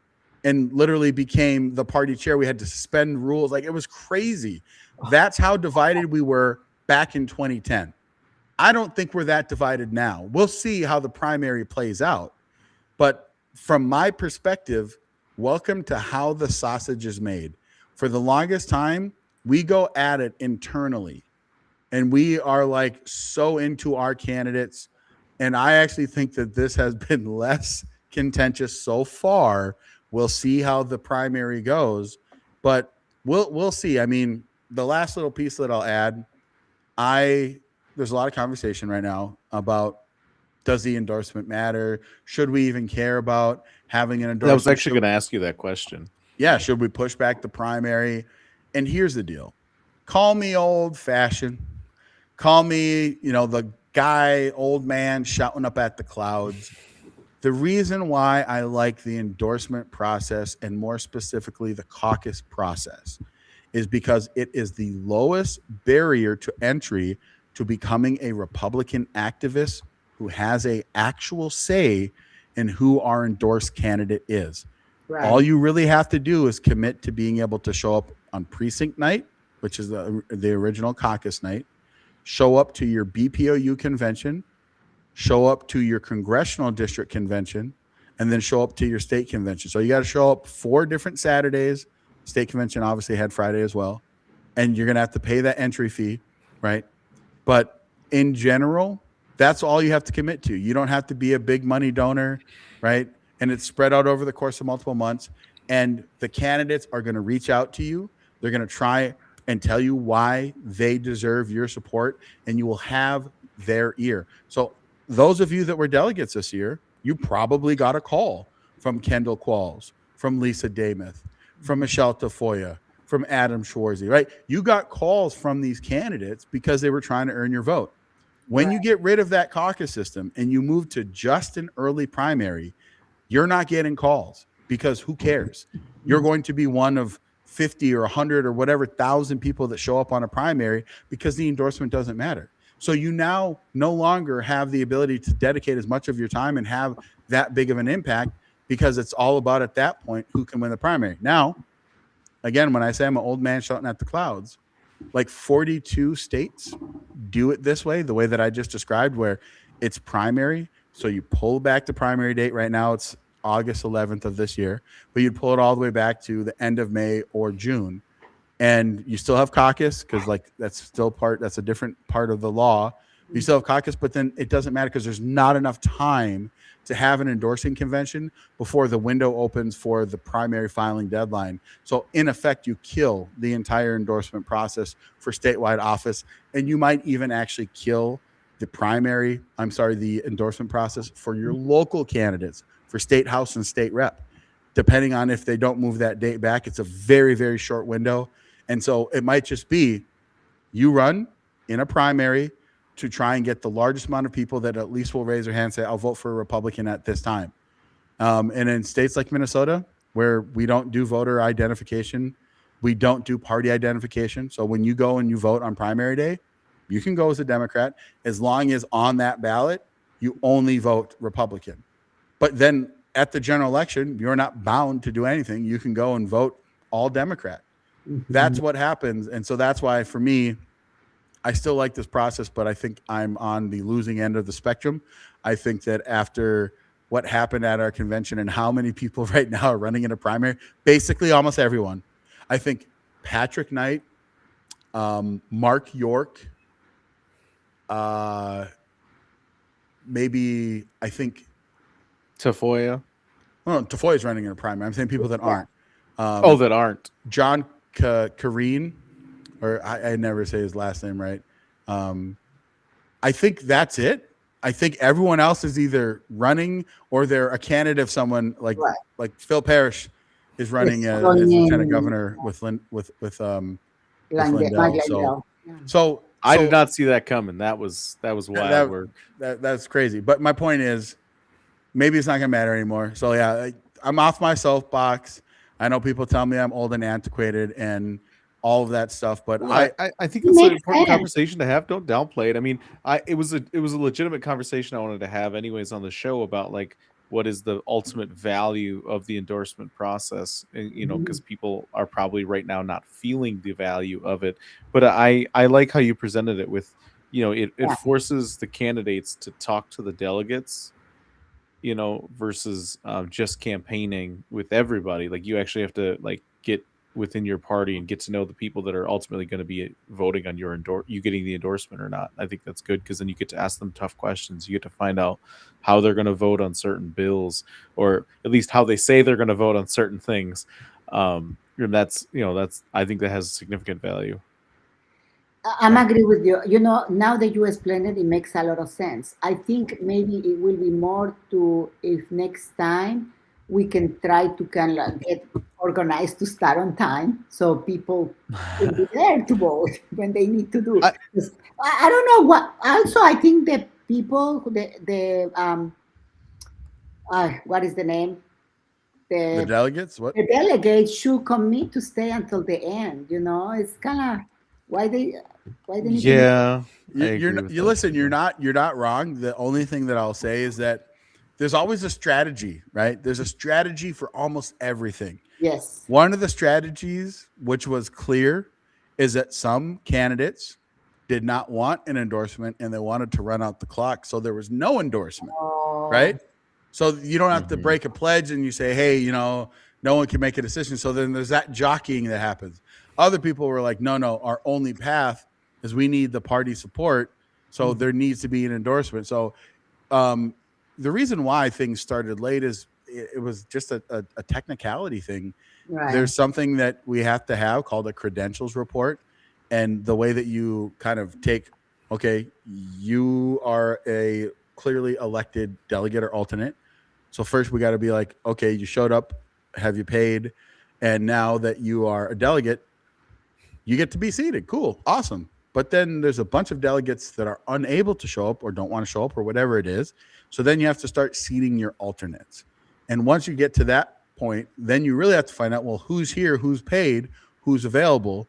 and literally became the party chair. We had to suspend rules. Like, it was crazy. That's how divided we were back in 2010. I don't think we're that divided now. We'll see how the primary plays out. But from my perspective, welcome to how the sausage is made. For the longest time, we go at it internally, and we are like so into our candidates. And I actually think that this has been less contentious so far. We'll see how the primary goes, but we'll see. I mean, the last little piece that I'll add, there's a lot of conversation right now about, does the endorsement matter? Should we even care about having an endorsement? I was actually going to ask you that question. Yeah, should we push back the primary? And here's the deal. Call me old fashioned. Call me, the guy, old man shouting up at the clouds. The reason why I like the endorsement process, and more specifically the caucus process, is because it is the lowest barrier to entry to becoming a Republican activist who has an actual say in who our endorsed candidate is. Right. All you really have to do is commit to being able to show up on precinct night, which is the original caucus night, show up to your BPOU convention, show up to your congressional district convention, and then show up to your state convention. So you got to show up 4 different Saturdays. State convention obviously had Friday as well. And you're going to have to pay that entry fee, right? But in general, that's all you have to commit to. You don't have to be a big money donor, right? And it's spread out over the course of multiple months. And the candidates are going to reach out to you. They're going to try and tell you why they deserve your support, and you will have their ear. So those of you that were delegates this year, you probably got a call from Kendall Qualls, from Lisa Damuth, from Michelle Tafoya, from Adam Schwarzy, right? You got calls from these candidates because they were trying to earn your vote. When you get rid of that caucus system and you move to just an early primary, you're not getting calls, because who cares? You're going to be one of 50 or 100 or whatever thousand people that show up on a primary, because the endorsement doesn't matter. So you now no longer have the ability to dedicate as much of your time and have that big of an impact, because it's all about, at that point, who can win the primary. Now, again, when I say I'm an old man shouting at the clouds, like 42 states do it this way, the way that I just described, where it's primary. So you pull back the primary date. Right now it's August 11th of this year, but you'd pull it all the way back to the end of May or June. And you still have caucus, because that's a different part of the law. You still have caucus, but then it doesn't matter, because there's not enough time to have an endorsing convention before the window opens for the primary filing deadline. So in effect, you kill the entire endorsement process for statewide office, and you might even actually kill the endorsement process for your local candidates for state house and state rep. Depending on if they don't move that date back, it's a very, very short window. And so it might just be you run in a primary to try and get the largest amount of people that at least will raise their hand and say, I'll vote for a Republican at this time. And in states like Minnesota, where we don't do voter identification, we don't do party identification. So when you go and you vote on primary day, you can go as a Democrat, as long as on that ballot, you only vote Republican. But then at the general election, you're not bound to do anything. You can go and vote all Democrat. Mm-hmm. That's what happens. And so that's why, for me, I still like this process, but I think I'm on the losing end of the spectrum. I think that after what happened at our convention and how many people right now are running in a primary, basically almost everyone. I think Patrick Knight, Mark York, maybe I think Tafoya. Well, Tafoya's running in a primary. I'm saying people that aren't. That aren't. John Kareen, or I never say his last name right. I think that's it. I think everyone else is either running or they're a candidate of someone like Phil Parrish is running as lieutenant governor with Lindell. So I did not see that coming. That was wild. That's crazy. But my point is, maybe it's not gonna matter anymore. So yeah, I'm off my soapbox. I know people tell me I'm old and antiquated, and all of that stuff. But Well, I think It it's an makes important sense. conversation to have. Don't downplay it. I mean, it was a legitimate conversation I wanted to have anyways on the show about like what is the ultimate value of the endorsement process, you know, because people are probably right now not feeling the value of it. But I like how you presented it with, you know, it Yeah. forces the candidates to talk to the delegates, you know, versus just campaigning with everybody. Like you actually have to like get within your party and get to know the people that are ultimately going to be voting on your you getting the endorsement or not. I think that's good because then you get to ask them tough questions. You get to find out how they're going to vote on certain bills, or at least how they say they're going to vote on certain things. And that's, you know, that's, I think that has significant value. I'm agree with you. You know, now that you explain it, it makes a lot of sense. I think maybe it will be more to if next time we can try to kind of get organized to start on time so people will be there to vote when they need to do. I- 'Cause I don't know what. Also, I think the people, what is the name? The The delegates, what? the delegates should commit to stay until the end. You know, it's kind of why they need to. Yeah, I You're agree not, with you that listen. too. You're not wrong. The only thing that I'll say is that there's always a strategy, right? There's a strategy for almost everything. Yes. One of the strategies, which was clear, is that some candidates did not want an endorsement and they wanted to run out the clock, so there was no endorsement, Oh, right? So you don't have to Mhm. break a pledge and you say, hey, you know, no one can make a decision. So then there's that jockeying that happens. Other people were like, no, our only path is we need the party support. So there needs to be an endorsement. So um, the reason why things started late is it was just a technicality thing. right. There's something that we have to have called a credentials report. And the way that you kind of take, okay, you are a clearly elected delegate or alternate. So first we got to be like, okay, you showed up, have you paid? And now that you are a delegate, you get to be seated. Cool. Awesome. But then there's a bunch of delegates that are unable to show up or don't want to show up or whatever it is. So then you have to start seating your alternates. And once you get to that point, then you really have to find out, well, who's here, who's paid, who's available.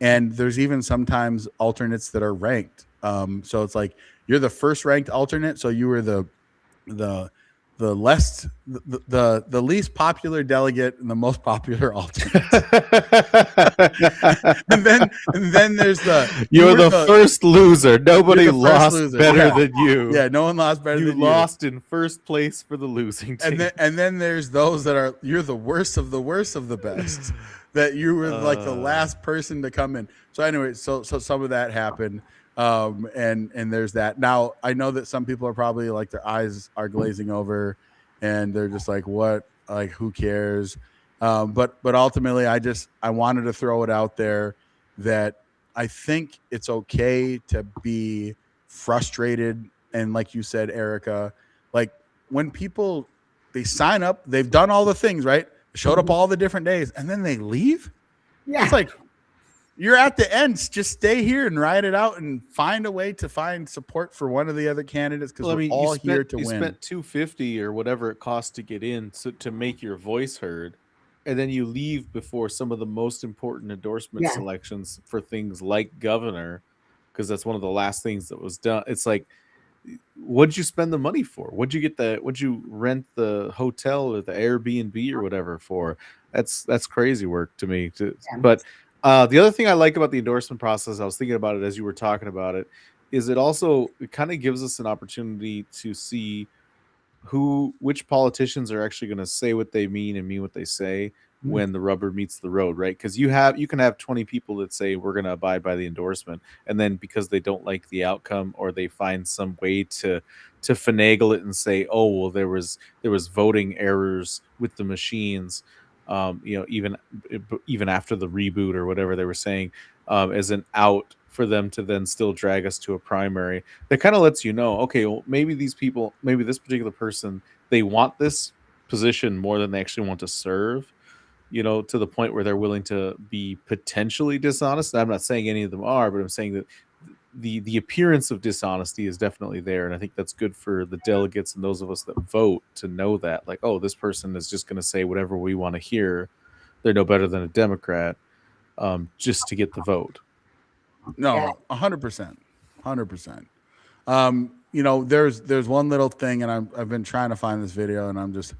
And there's even sometimes alternates that are ranked. So it's like you're the first ranked alternate. So you were the the least popular delegate and the most popular alternate. and then there's You're the first loser. Nobody you're the first lost loser. better Yeah. than you. Yeah, no one lost better You than lost in first place for the losing team. and then there's those that are you're the worst of the best. That you were like the last person to come in. So anyway, so some of that happened. And there's that. Now I know that some people are probably like their eyes are glazing over and they're just like, what? Like, who cares? But ultimately I wanted to throw it out there that I think it's okay to be frustrated. And like you said, Erica, like when people they sign up, they've done all the things, right? Showed up all the different days, and then they leave. Yeah. It's like you're at the end. Just stay here and ride it out, and find a way to find support for one of the other candidates because we're all here to you win. spent $250 or whatever it costs to get in to make your voice heard, and then you leave before some of the most important endorsement Yeah. selections for things like governor, because that's one of the last things that was done. It's like, what'd you spend the money for? What'd you rent the hotel or the Airbnb or whatever for? That's crazy work to me. But the other thing I like about the endorsement process, I was thinking about it as you were talking about it, is it kind of gives us an opportunity to see which politicians are actually going to say what they mean and mean what they say when the rubber meets the road, right? Because you can have 20 people that say we're going to abide by the endorsement, and then because they don't like the outcome or they find some way to finagle it and say, oh well, there was voting errors with the machines, even after the reboot or whatever they were saying, as an out for them to then still drag us to a primary. That kind of lets you know, okay, well, maybe this particular person, they want this position more than they actually want to serve, to the point where they're willing to be potentially dishonest. I'm not saying any of them are, but I'm saying that the appearance of dishonesty is definitely there, and I think that's good for the delegates and those of us that vote to know that, like, oh, this person is just going to say whatever we want to hear. They're no better than a Democrat. just to get the vote. No, 100%, 100%. There's one little thing, and I've been trying to find this video, and I'm just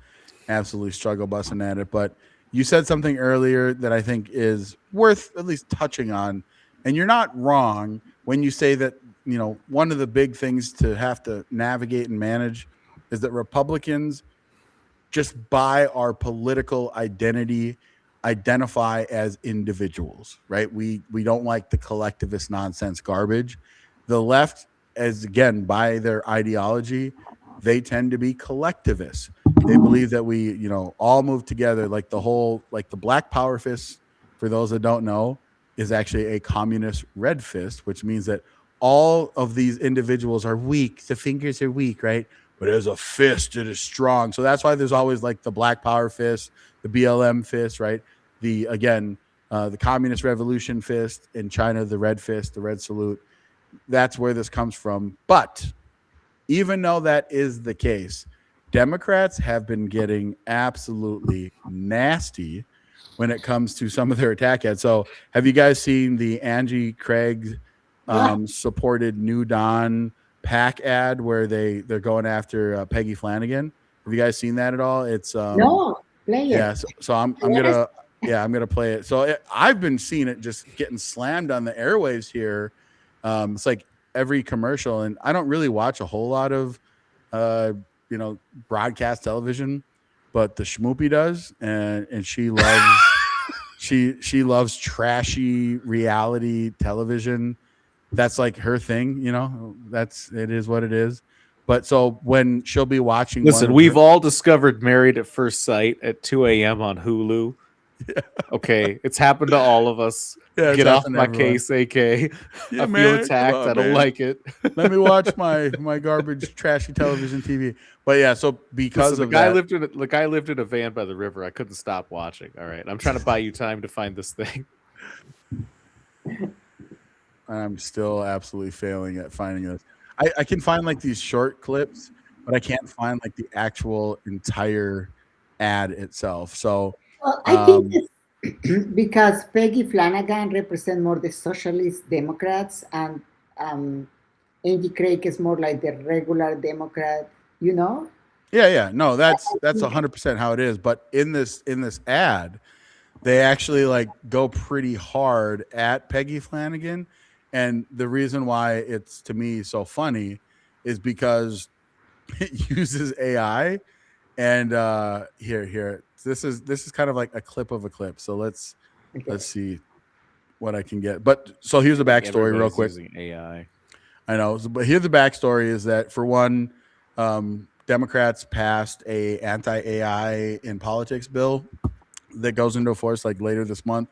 absolutely struggle busting at it. But you said something earlier that I think is worth at least touching on, and you're not wrong when you say that one of the big things to have to navigate and manage is that Republicans, just by our political identity, identify as individuals, right? We don't like the collectivist nonsense garbage. The left, as again, by their ideology, they tend to be collectivists. They believe that we, all move together. Like the Black Power fist, for those that don't know, is actually a communist red fist, which means that all of these individuals are weak. The fingers are weak, right? But there's a fist that is strong. So that's why there's always like the Black Power fist, the BLM fist, right? The Communist Revolution fist, in China, the red fist, the red salute. That's where this comes from. But even though that is the case, Democrats have been getting absolutely nasty when it comes to some of their attack ads. So have you guys seen the Angie Craig supported New Dawn PAC ad where they're going after Peggy Flanagan? Have you guys seen that at all? It's no, play it. Yeah, so I'm gonna play it. So I've been seeing it just getting slammed on the airwaves here. It's like every commercial, and I don't really watch a whole lot of broadcast television, but the Schmoopy does, and she loves she loves trashy reality television. That's like her thing, it is what it is. But so when she'll be watching, listen, we've all discovered Married at First Sight at 2 a.m. on Hulu. Yeah. Okay, it's happened to all of us. Yeah, get off my case, AK. Yeah, I feel attacked. I don't like it. Let me watch my garbage, trashy television TV. But yeah, so because the guy lived in a van by the river. I couldn't stop watching. All right, I'm trying to buy you time to find this thing. I'm still absolutely failing at finding this. I can find like these short clips, but I can't find like the actual entire ad itself. So well, I think it's because Peggy Flanagan represents more the socialist Democrats, and Angie Craig is more like the regular Democrat. Yeah. No, that's 100% how it is. But in this ad, they actually like go pretty hard at Peggy Flanagan. And the reason why it's, to me, so funny is because it uses AI. And here, this is kind of like a clip of a clip. So let's see what I can get. But so here's the backstory real quick. Using AI. I know, but here's the backstory is that, for one, Democrats passed a anti-AI in politics bill that goes into force like later this month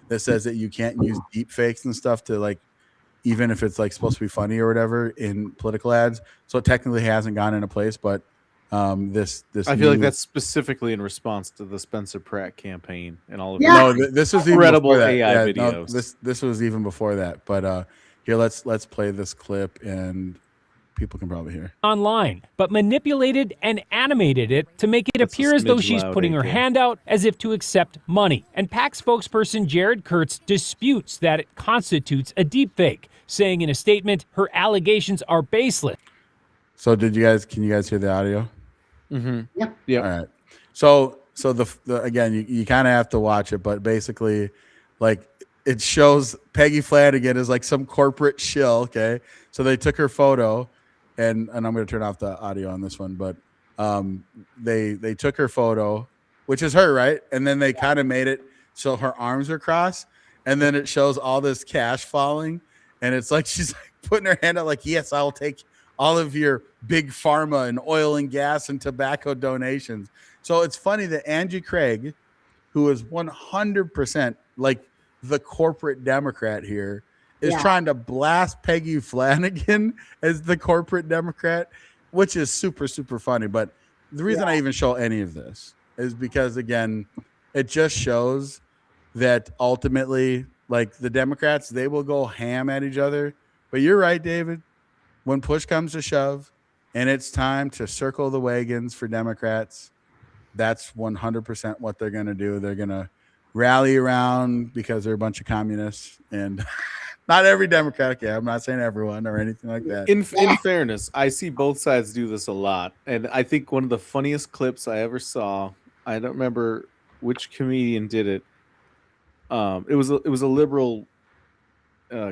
that says that you can't use deep fakes and stuff to like, even if it's like supposed to be funny or whatever, in political ads. So it technically hasn't gone into place, but this I feel like that's specifically in response to the Spencer Pratt campaign and all of this was incredible even AI videos. No, this was even before that. But here, let's play this clip, and people can probably hear. Online, but manipulated and animated it to make it appear as though she's putting her hand out as if to accept money. And PAC spokesperson Jared Kurtz disputes that it constitutes a deepfake, saying in a statement her allegations are baseless. So can you guys hear the audio? Mm-hmm. Yeah. All right. So the again, you kind of have to watch it, but basically, like, it shows Peggy Flanagan as like some corporate shill. Okay. So they took her photo. And I'm going to turn off the audio on this one, but they took her photo, which is her, right? And then they kind of made it so her arms are crossed, and then it shows all this cash falling, and it's like she's like putting her hand out like, yes, I'll take all of your big pharma and oil and gas and tobacco donations. So it's funny that Angie Craig, who is 100% like the corporate Democrat here, is trying to blast Peggy Flanagan as the corporate Democrat, which is super, super funny. But the reason I even show any of this is because, again, it just shows that ultimately, like, the Democrats, they will go ham at each other. But you're right, David. When push comes to shove and it's time to circle the wagons for Democrats, that's 100% what they're going to do. They're going to rally around because they're a bunch of communists and not every Democrat. Yeah, I'm not saying everyone or anything like that. In fairness, I see both sides do this a lot, and I think one of the funniest clips I ever saw. I don't remember which comedian did it. It was a liberal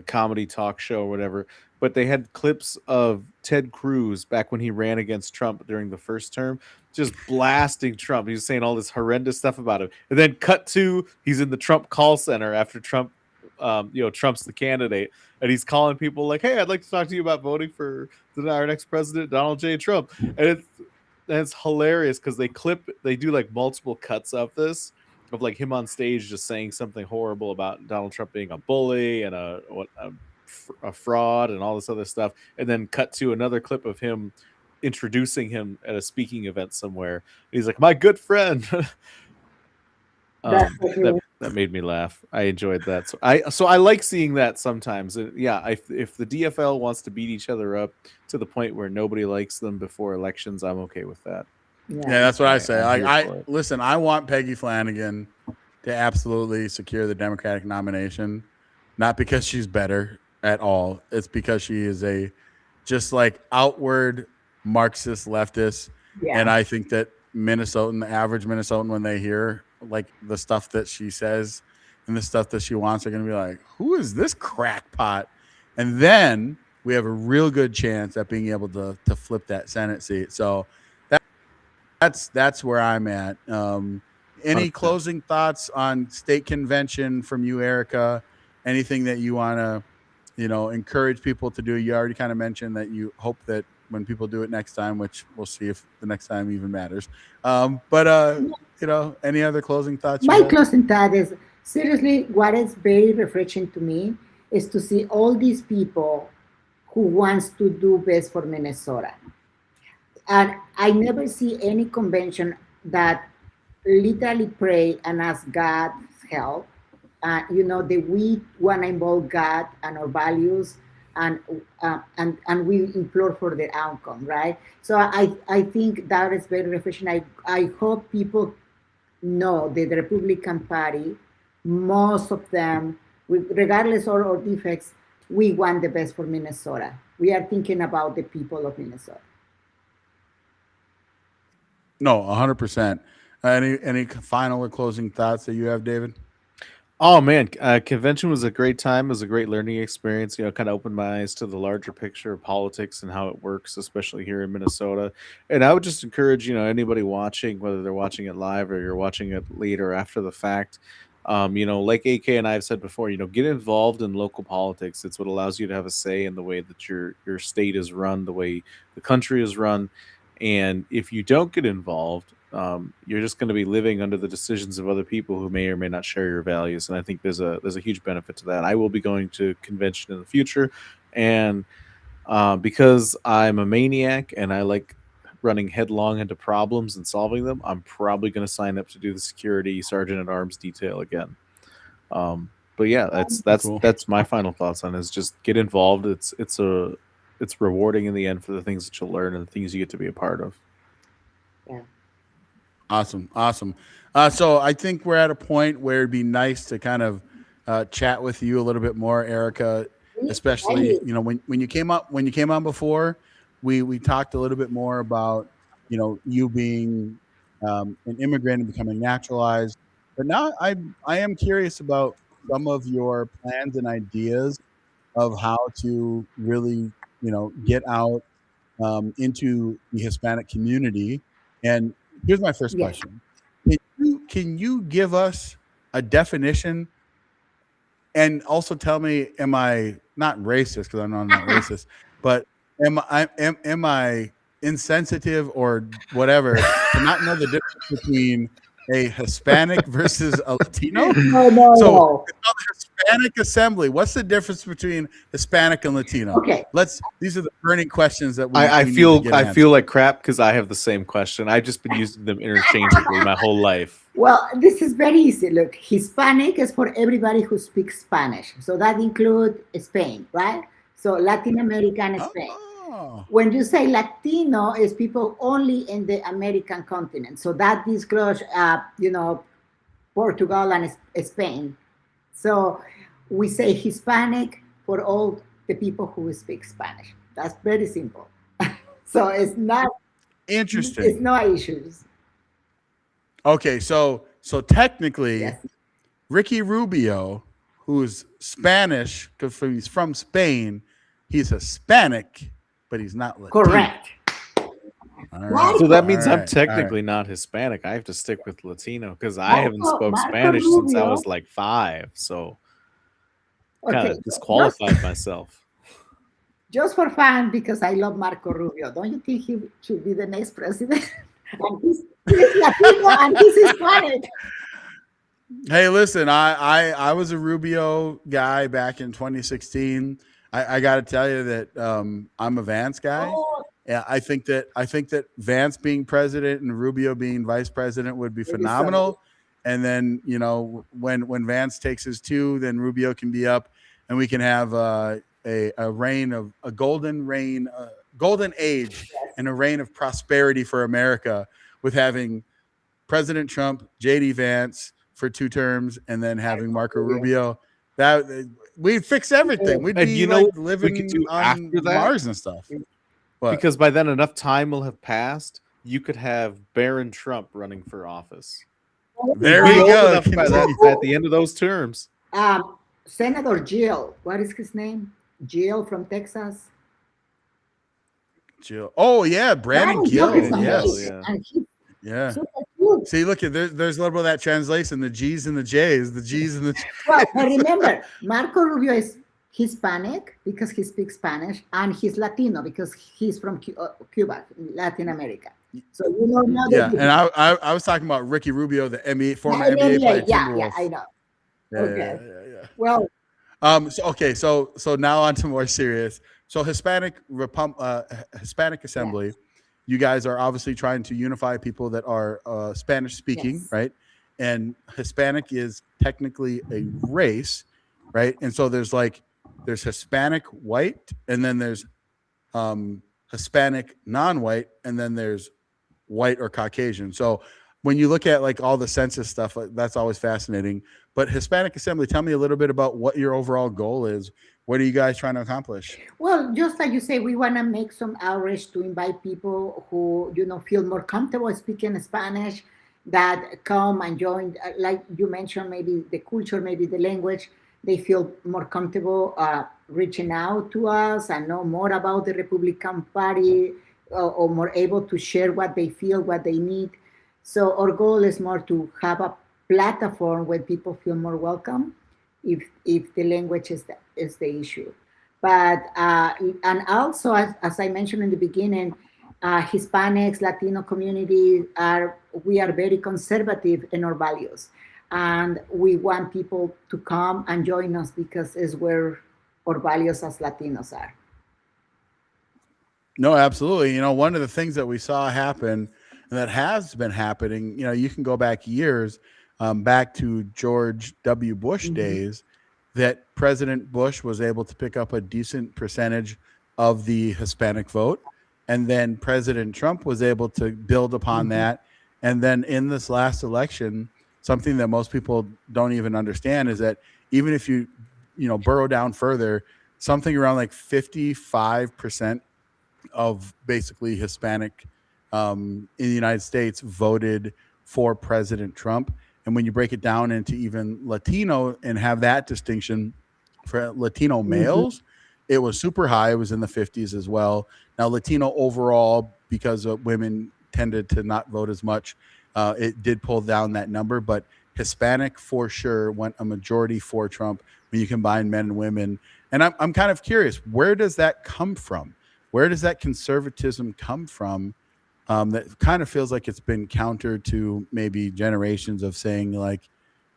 comedy talk show or whatever, but they had clips of Ted Cruz back when he ran against Trump during the first term, just blasting Trump. He was saying all this horrendous stuff about him, and then cut to he's in the Trump call center after Trump, Trump's the candidate, and he's calling people like, "Hey, I'd like to talk to you about voting for our next president, Donald J. Trump," and it's hilarious because they do like multiple cuts of this, of like him on stage just saying something horrible about Donald Trump being a bully and a fraud and all this other stuff, and then cut to another clip of him introducing him at a speaking event somewhere. He's like, "My good friend." That made me laugh. I enjoyed that. So I like seeing that sometimes. Yeah, if the DFL wants to beat each other up to the point where nobody likes them before elections, I'm okay with that. Yeah, that's what I say. I listen, I want Peggy Flanagan to absolutely secure the Democratic nomination, not because she's better at all. It's because she is a just like outward Marxist leftist. Yeah. And I think that the average Minnesotan, when they hear like the stuff that she says and the stuff that she wants, are going to be like, who is this crackpot? And then we have a real good chance at being able to flip that Senate seat. So that's where I'm at. Any closing thoughts on state convention from you, Erica? Anything that you want to, encourage people to do? You already kind of mentioned that you hope that when people do it next time, which we'll see if the next time even matters. Any other closing thoughts? My closing thought is, seriously, what is very refreshing to me is to see all these people who wants to do best for Minnesota. And I never see any convention that literally pray and ask God's help. That we want to involve God and our values, and we implore for the outcome, right? So I think that is very refreshing. I hope people know that the Republican Party, most of them, regardless of our defects, we want the best for Minnesota. We are thinking about the people of Minnesota. No, 100%. Any final or closing thoughts that you have, David? Oh man, convention was a great time. It was a great learning experience. Kind of opened my eyes to the larger picture of politics and how it works, especially here in Minnesota. And I would just encourage, anybody watching, whether they're watching it live or you're watching it later after the fact, like AK and I have said before, get involved in local politics. It's what allows you to have a say in the way that your state is run, the way the country is run. And if you don't get involved, you're just going to be living under the decisions of other people who may or may not share your values. And I think there's a huge benefit to that. I will be going to convention in the future, and because I'm a maniac and I like running headlong into problems and solving them, I'm probably going to sign up to do the security sergeant at arms detail again. But yeah, that's my final thoughts on it, is just get involved. It's rewarding in the end for the things that you'll learn and the things you get to be a part of. Yeah. Awesome. So I think we're at a point where it'd be nice to kind of chat with you a little bit more, Erica, especially, when you came on before, we talked a little bit more about, you being an immigrant and becoming naturalized. But now I am curious about some of your plans and ideas of how to really, get out into the Hispanic community. And here's my first question. Can you give us a definition and also tell me, am I not racist, because I know I'm not racist, but am I insensitive or whatever to not know the difference between a Hispanic versus a Latino? No. So it's called the Hispanic Assembly. What's the difference between Hispanic and Latino? Okay. These are the burning questions that I feel like crap because I have the same question. I've just been using them interchangeably my whole life. Well, this is very easy. Look, Hispanic is for everybody who speaks Spanish. So that includes Spain, right? So Latin America and Spain. When you say Latino, is people only in the American continent. So that disclose, Portugal and Spain. So we say Hispanic for all the people who speak Spanish. That's very simple. So it's not Interesting. It's no issues. Okay, so technically, Yes. Ricky Rubio, who's Spanish because he's from Spain, he's Hispanic, but he's not Latino. Correct. All right. So that means All I'm right. technically not Hispanic. I have to stick with Latino because I haven't spoke Marco Spanish since I Rubio. was like 5. So kind Okay. of disqualified myself. Just for fun, because I love Marco Rubio. Don't you think he should be the next president? And he's Latino and he's Hispanic. Hey, listen, I was a Rubio guy back in 2016. I got to tell you that I'm a Vance guy. Oh, Yeah, I think that Vance being president and Rubio being vice president would be phenomenal. And then, you know, when Vance takes his 2, then Rubio can be up, and we can have a golden age and a reign of prosperity for America, with having President Trump, JD Vance for 2 terms, and then having Marco Rubio. That we'd fix everything. We'd And be you know like what we could living do on after that? Mars and stuff. What? Because by then enough time will have passed, you could have Barron Trump running for office. There Be we old go. enough by that, at the end of those terms. Senator Jill, what is his name? Jill from Texas. Jill. Oh yeah, Brandon Gill. is Yes. amazing, and he's Yeah. super cute. See, look at there's a little bit of that translation, the G's and the J's, the G's and the Well, but remember, Marco Rubio is Hispanic because he speaks Spanish, and he's Latino because he's from Cuba, Latin America. So you know now yeah. And I was talking about Ricky Rubio, the NBA former NBA player. Yeah, I know. Yeah, Okay. yeah. Well, So now on to more serious. So Hispanic Assembly, Yes. you guys are obviously trying to unify people that are Spanish speaking, Yes. right? And Hispanic is technically a race, right? And so there's Hispanic white, and then there's Hispanic non-white, and then there's white or Caucasian. So when you look at like all the census stuff, that's always fascinating. But Hispanic Assembly, tell me a little bit about what your overall goal is. What are you guys trying to accomplish? well, just like you say, we want to make some outreach to invite people who, feel more comfortable speaking Spanish, that come and join, like you mentioned, maybe the culture, maybe the language. They feel more comfortable reaching out to us and know more about the Republican Party, or more able to share what they feel, what they need. So our goal is more to have a platform where people feel more welcome, if the language is the issue. But and also, as I mentioned in the beginning, Hispanics, Latino community we are very conservative in our values, and we want people to come and join us because it's where our values as Latinos are. No, absolutely. You know, one of the things that we saw happen, and that has been happening, you can go back years, back to George W. Bush days, that President Bush was able to pick up a decent percentage of the Hispanic vote. And then President Trump was able to build upon that. And then in this last election, something that most people don't even understand is that even if you burrow down further, something around like 55% of basically Hispanic in the United States voted for President Trump. And when you break it down into even Latino and have that distinction for Latino males, it was super high. It was in the 50s as well. Now, Latino overall, because women tended to not vote as much, it did pull down that number. But Hispanic for sure went a majority for Trump when you combine men and women. And I'm kind of curious, where does that come from? Where does that conservatism come from? That kind of feels like it's been counter to maybe generations of saying, like,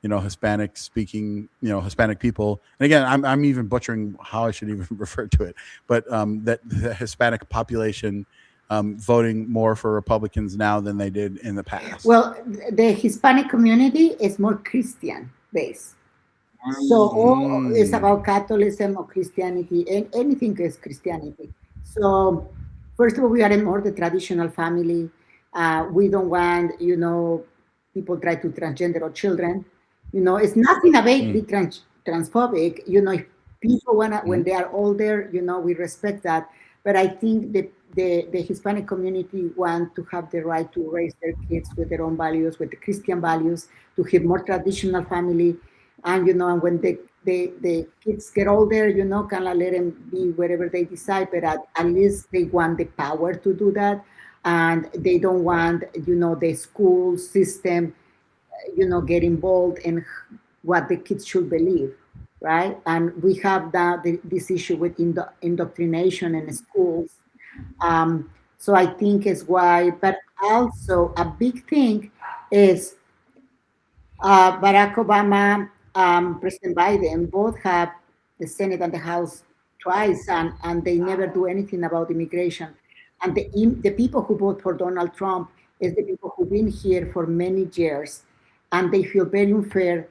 Hispanic speaking, Hispanic people. And again, I'm even butchering how I should even refer to it, but that the Hispanic population voting more for Republicans now than they did in the past. Well, the Hispanic community is more Christian based. So all is about Catholicism or Christianity, and anything is Christianity. So first of all, we are more the traditional family. We don't want, people try to transgender our children. It's nothing about be transphobic. If people wanna when they are older, we respect that. But I think the Hispanic community want to have the right to raise their kids with their own values, with the Christian values, to have more traditional family, and and when the kids get older, kind of let them be wherever they decide. But at least they want the power to do that, and they don't want the school system get involved in what the kids should believe, right? And we have this issue with indoctrination in schools. So I think is why, but also a big thing is Barack Obama, President Biden, both have the Senate and the House twice, and they never do anything about immigration. And the people who vote for Donald Trump is the people who've been here for many years, and they feel very unfair.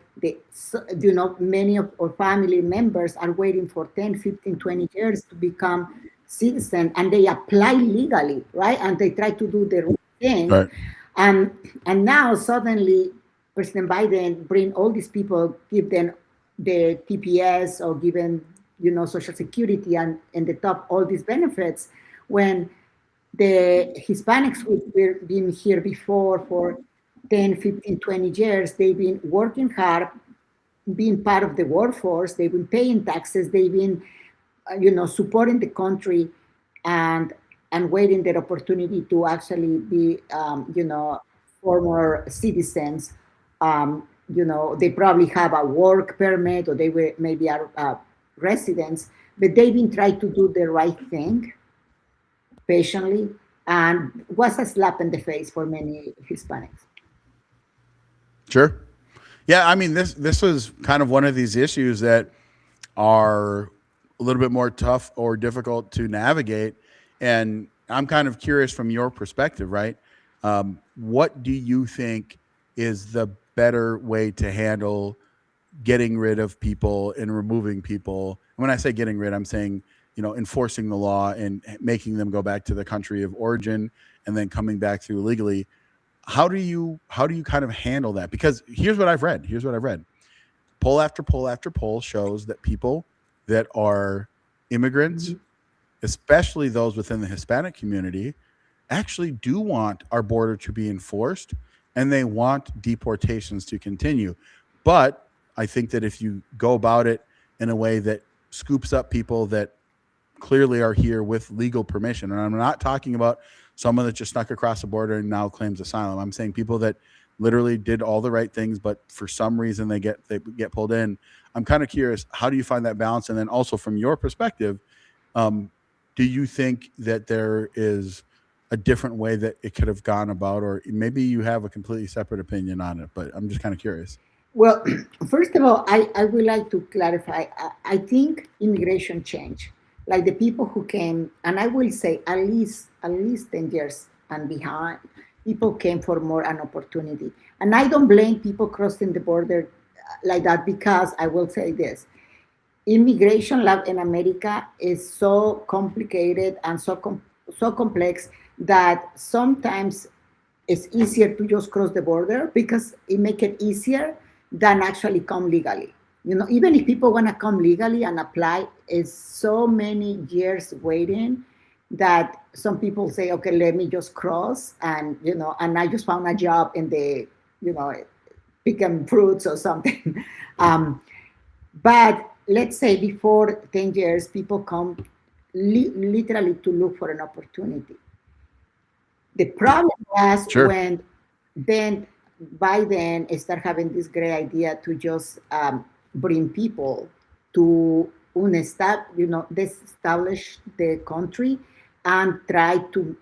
Many of our family members are waiting for 10, 15, 20 years to become citizen, and they apply legally, right? And they try to do the right thing. Right. And now suddenly President Biden bring all these people, give them the TPS or given, Social Security and the top, all these benefits, when the Hispanics who've been here before for 10, 15, 20 years, they've been working hard, being part of the workforce, they've been paying taxes, they've been, supporting the country and waiting their opportunity to actually be, former citizens. They probably have a work permit or they were maybe are residents, but they've been trying to do the right thing patiently, and was a slap in the face for many Hispanics. Sure. Yeah, I mean, this was kind of one of these issues that are a little bit more tough or difficult to navigate. And I'm kind of curious from your perspective, right? What do you think is the better way to handle getting rid of people and removing people? And when I say getting rid, I'm saying, enforcing the law and making them go back to the country of origin and then coming back through legally. How do you kind of handle that? Because here's what I've read. Poll after poll after poll shows that people that are immigrants, especially those within the Hispanic community, actually do want our border to be enforced, and they want deportations to continue. But I think that if you go about it in a way that scoops up people that clearly are here with legal permission, and I'm not talking about someone that just snuck across the border and now claims asylum. I'm saying people that literally did all the right things, but for some reason they get pulled in. I'm kind of curious, how do you find that balance? And then also from your perspective, do you think that there is a different way that it could have gone about, or maybe you have a completely separate opinion on it, but I'm just kind of curious. Well, first of all, I would like to clarify. I think immigration changed. Like the people who came, and I will say at least 10 years and behind, people came for more an opportunity. And I don't blame people crossing the border like that, because I will say this. Immigration law in America is so complicated and so complex that sometimes it's easier to just cross the border because it makes it easier than actually come legally. Even if people want to come legally and apply, it's so many years waiting that some people say, okay, let me just cross, and and I just found a job in the picking fruits or something. But let's say before 10 years, people come literally to look for an opportunity. The problem was when then Biden started having this great idea to just bring people to establish the country and try to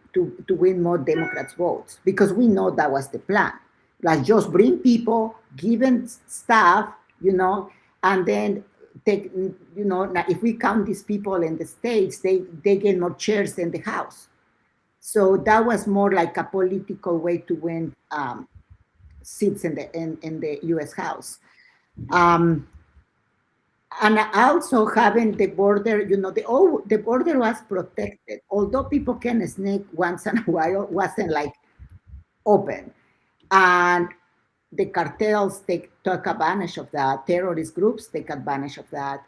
win more Democrats votes, because we know that was the plan. Like just bring people, give them stuff, and then take, if we count these people in the States, they get more chairs in the House. So that was more like a political way to win seats in the U.S. House. And also having the border, the border was protected. Although people can sneak once in a while, wasn't like open. And the cartels take advantage of that. Terrorist groups take advantage of that.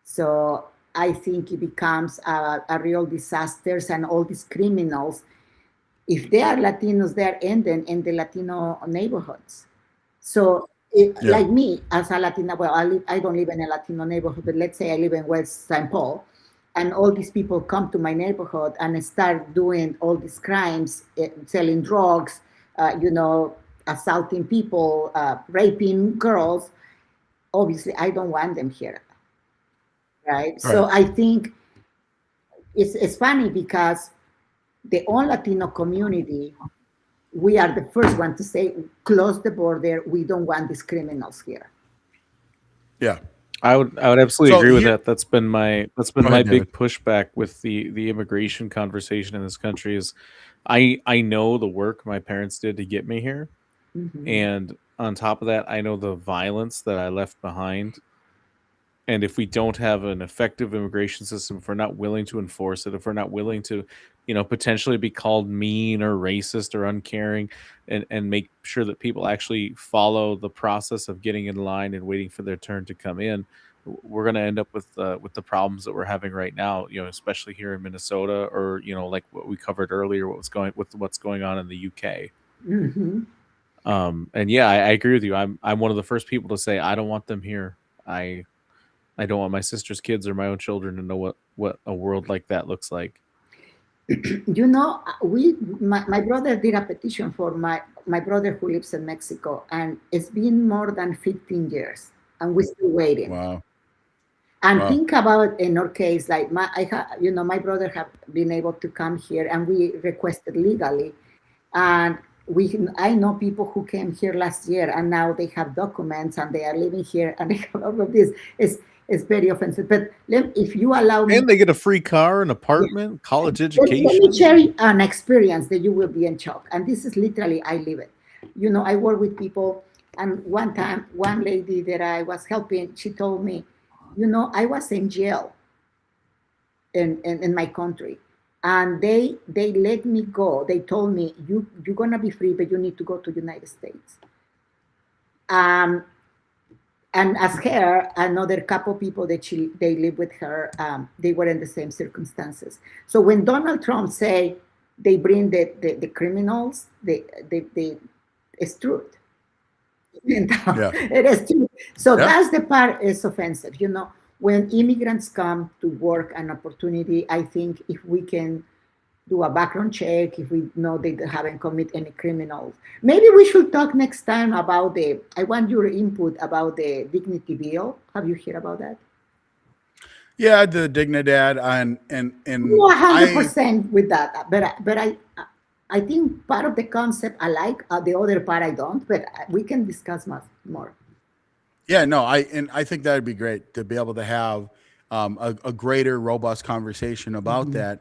So I think it becomes a real disaster, and all these criminals, if they are Latinos, they're ending in the Latino neighborhoods. So, like me, as a Latina, well, I don't live in a Latino neighborhood, but let's say I live in West St. Paul, and all these people come to my neighborhood and start doing all these crimes, selling drugs, assaulting people, raping girls. Obviously, I don't want them here, right? So I think it's funny because the all Latino community, we are the first one to say, close the border. We don't want these criminals here. Yeah, I would absolutely agree with that. That's been my big pushback with the immigration conversation in this country. Is I know the work my parents did to get me here, and on top of that, I know the violence that I left behind. And if we don't have an effective immigration system, if we're not willing to enforce it, if we're not willing to, potentially be called mean or racist or uncaring, and make sure that people actually follow the process of getting in line and waiting for their turn to come in, we're going to end up with the problems that we're having right now, especially here in Minnesota, or, like what we covered earlier, what's going on in the UK. And yeah, I agree with you. I'm one of the first people to say, I don't want them here. I don't want my sister's kids or my own children to know what a world like that looks like. My brother did a petition for my brother who lives in Mexico, and it's been more than 15 years, and we're still waiting. Wow. And think about, in our case, like my brother have been able to come here, and we requested legally, and I know people who came here last year, and now they have documents, and they are living here, and they have all of this. It's very offensive. But if you allow me, and they get a free car, an apartment, college education. Let me share an experience that you will be in shock. And this is literally, I live it. I work with people, and one time, one lady that I was helping, she told me, I was in jail in my country, and they let me go. They told me, you're gonna be free, but you need to go to the United States. And as her, another couple people that they live with her, they were in the same circumstances. So when Donald Trump say they bring the criminals, it's truth. It is true. So that's the part is offensive. When immigrants come to work, an opportunity, I think if we can do a background check, if we know they haven't committed any criminals. Maybe we should talk next time about I want your input about the Dignity Bill. Have you heard about that? Yeah, the Dignidad, and 100% with that. But I think part of the concept I like, the other part I don't, but we can discuss much more. Yeah, no, I think that would be great to be able to have a greater, robust conversation about that.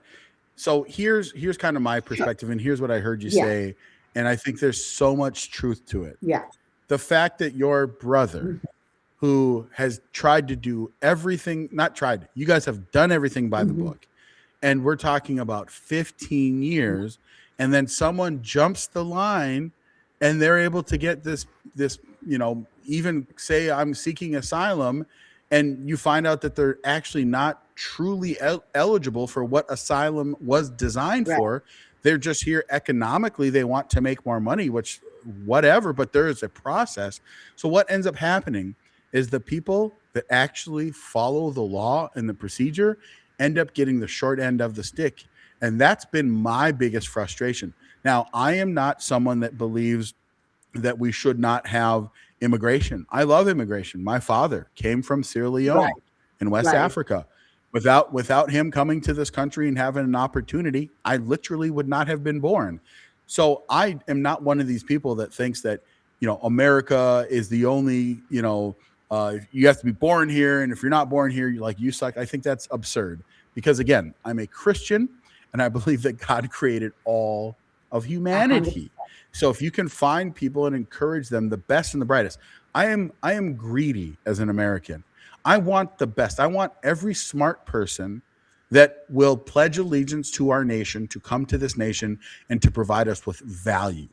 So here's kind of my perspective, and here's what I heard you say, and I think there's so much truth to it. Yeah. The fact that your brother, who has tried to do everything, not tried, you guys have done everything by the book, and we're talking about 15 years, and then someone jumps the line, and they're able to get this, even say I'm seeking asylum, and you find out that they're actually not truly eligible for what asylum was designed for. They're just here economically. They want to make more money, which whatever, but there is a process. So what ends up happening is the people that actually follow the law and the procedure end up getting the short end of the stick. And that's been my biggest frustration. Now, I am not someone that believes that we should not have immigration. I love immigration. My father came from Sierra Leone in West Africa. Without him coming to this country and having an opportunity, I literally would not have been born. So I am not one of these people that thinks that, America is the only, you have to be born here. And if you're not born here, you suck. I think that's absurd because, again, I'm a Christian and I believe that God created all of humanity. So if you can find people and encourage them, the best and the brightest. I am greedy as an American. I want the best. I want every smart person that will pledge allegiance to our nation, to come to this nation and to provide us with value.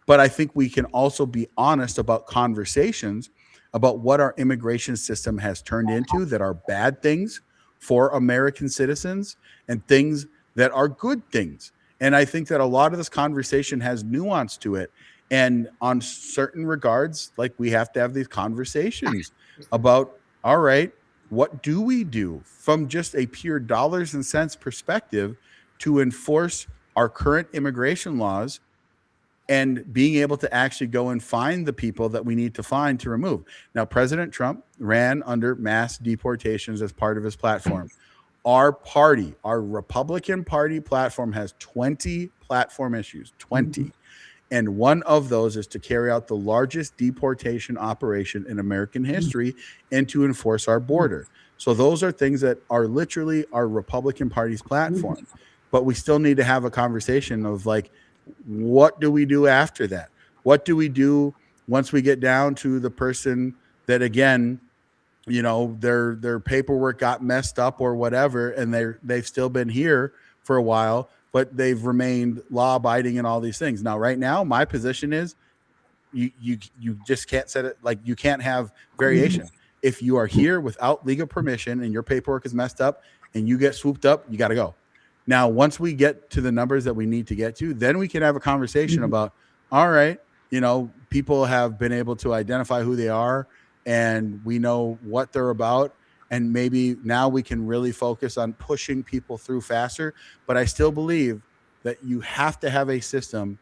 But I think we can also be honest about conversations about what our immigration system has turned into that are bad things for American citizens and things that are good things. And I think that a lot of this conversation has nuance to it. And on certain regards, like, we have to have these conversations about, all right, what do we do from just a pure dollars and cents perspective to enforce our current immigration laws and being able to actually go and find the people that we need to find to remove. Now, President Trump ran under mass deportations as part of his platform. Our party, our Republican Party platform, has 20 platform issues, 20. And one of those is to carry out the largest deportation operation in American history and to enforce our border. So those are things that are literally our Republican Party's platform. But we still need to have a conversation of, like, what do we do after that? What do we do once we get down to the person that, again, you know, their paperwork got messed up or whatever, and they've still been here for a while, but they've remained law abiding and all these things. Now, right now, my position is you just can't set it, like, you can't have variation. If you are here without legal permission and your paperwork is messed up and you get swooped up, you got to go. Now, once we get to the numbers that we need to get to, then we can have a conversation about, all right, you know, people have been able to identify who they are and we know what they're about. And maybe now we can really focus on pushing people through faster. But I still believe that you have to have a system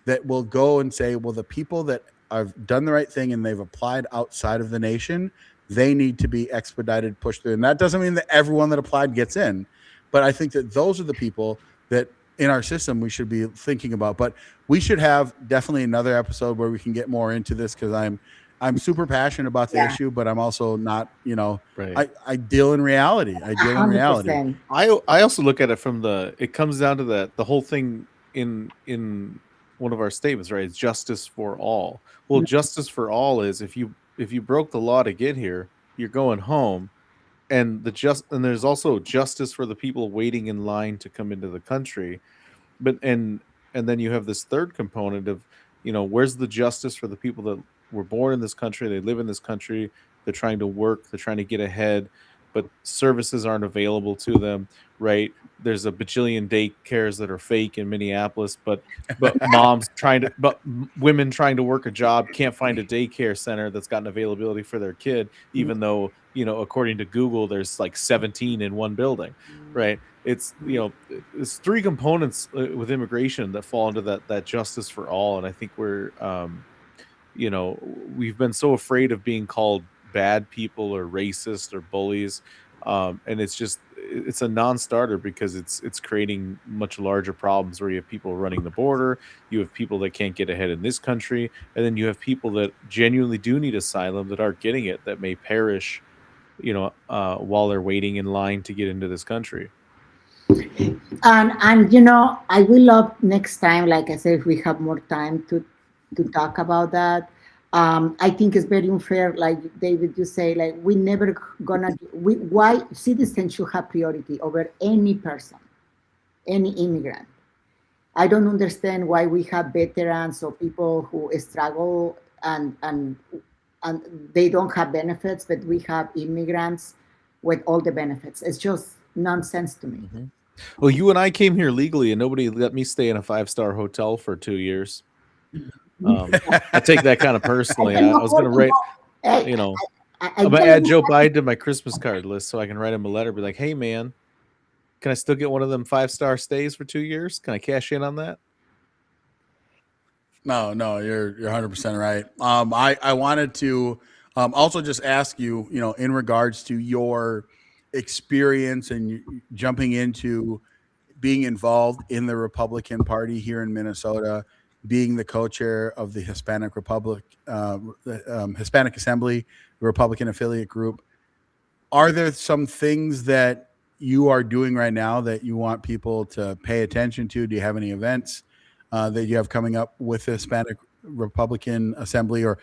that will go and say, well, the people that have done the right thing and they've applied outside of the nation, they need to be expedited, pushed through. And that doesn't mean that everyone that applied gets in. But I think that those are the people that in our system we should be thinking about. But we should have definitely another episode where we can get more into this, because I'm super passionate about the issue, but I'm also not, you know, Right. I deal in reality. I deal in reality. 100%. I also look at it from it comes down to the whole thing in one of our statements, right? It's justice for all. Well, justice for all is if you broke the law to get here, you're going home. And there's also justice for the people waiting in line to come into the country. But and then you have this third component of, you know, where's the justice for the people that were born in this country, they live in this country, they're trying to work, they're trying to get ahead, but services aren't available to them, right? There's a bajillion daycares that are fake in Minneapolis, but women trying to work a job can't find a daycare center that's got an availability for their kid, even though, you know, according to Google, there's like 17 in one building, right? It's, you know, it's three components with immigration that fall into that justice for all. And I think we're, you know, we've been so afraid of being called bad people or racist or bullies. And it's a non-starter because it's creating much larger problems where you have people running the border, you have people that can't get ahead in this country, and then you have people that genuinely do need asylum that aren't getting it, that may perish, you know, while they're waiting in line to get into this country. And you know, I will love next time, like I said, if we have more time to talk about that. I think it's very unfair, like David, you say, like, we never gonna, why citizens should have priority over any person, any immigrant. I don't understand why we have veterans or people who struggle and they don't have benefits, but we have immigrants with all the benefits. It's just nonsense to me. Well, you and I came here legally and nobody let me stay in a 5-star hotel for 2 years. I take that kind of personally. I was going to write, you know, I'm going to add Joe Biden to my Christmas card list so I can write him a letter, be like, hey, man, can I still get one of them 5-star stays for 2 years? Can I cash in on that? No, you're 100% right. I wanted to also just ask you, you know, in regards to your experience and jumping into being involved in the Republican Party here in Minnesota, being the co-chair of the Hispanic Hispanic Assembly, the Republican affiliate group. Are there some things that you are doing right now that you want people to pay attention to? Do you have any events that you have coming up with the Hispanic Republican Assembly, or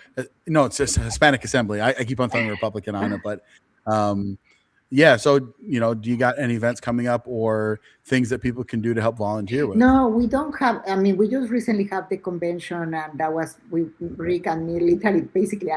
no, it's just Hispanic Assembly. I keep on throwing Republican on it, but yeah, so do you got any events coming up or things that people can do to help volunteer with? No, we don't have. I mean, we just recently have the convention, and that was Rick and me. Literally, basically,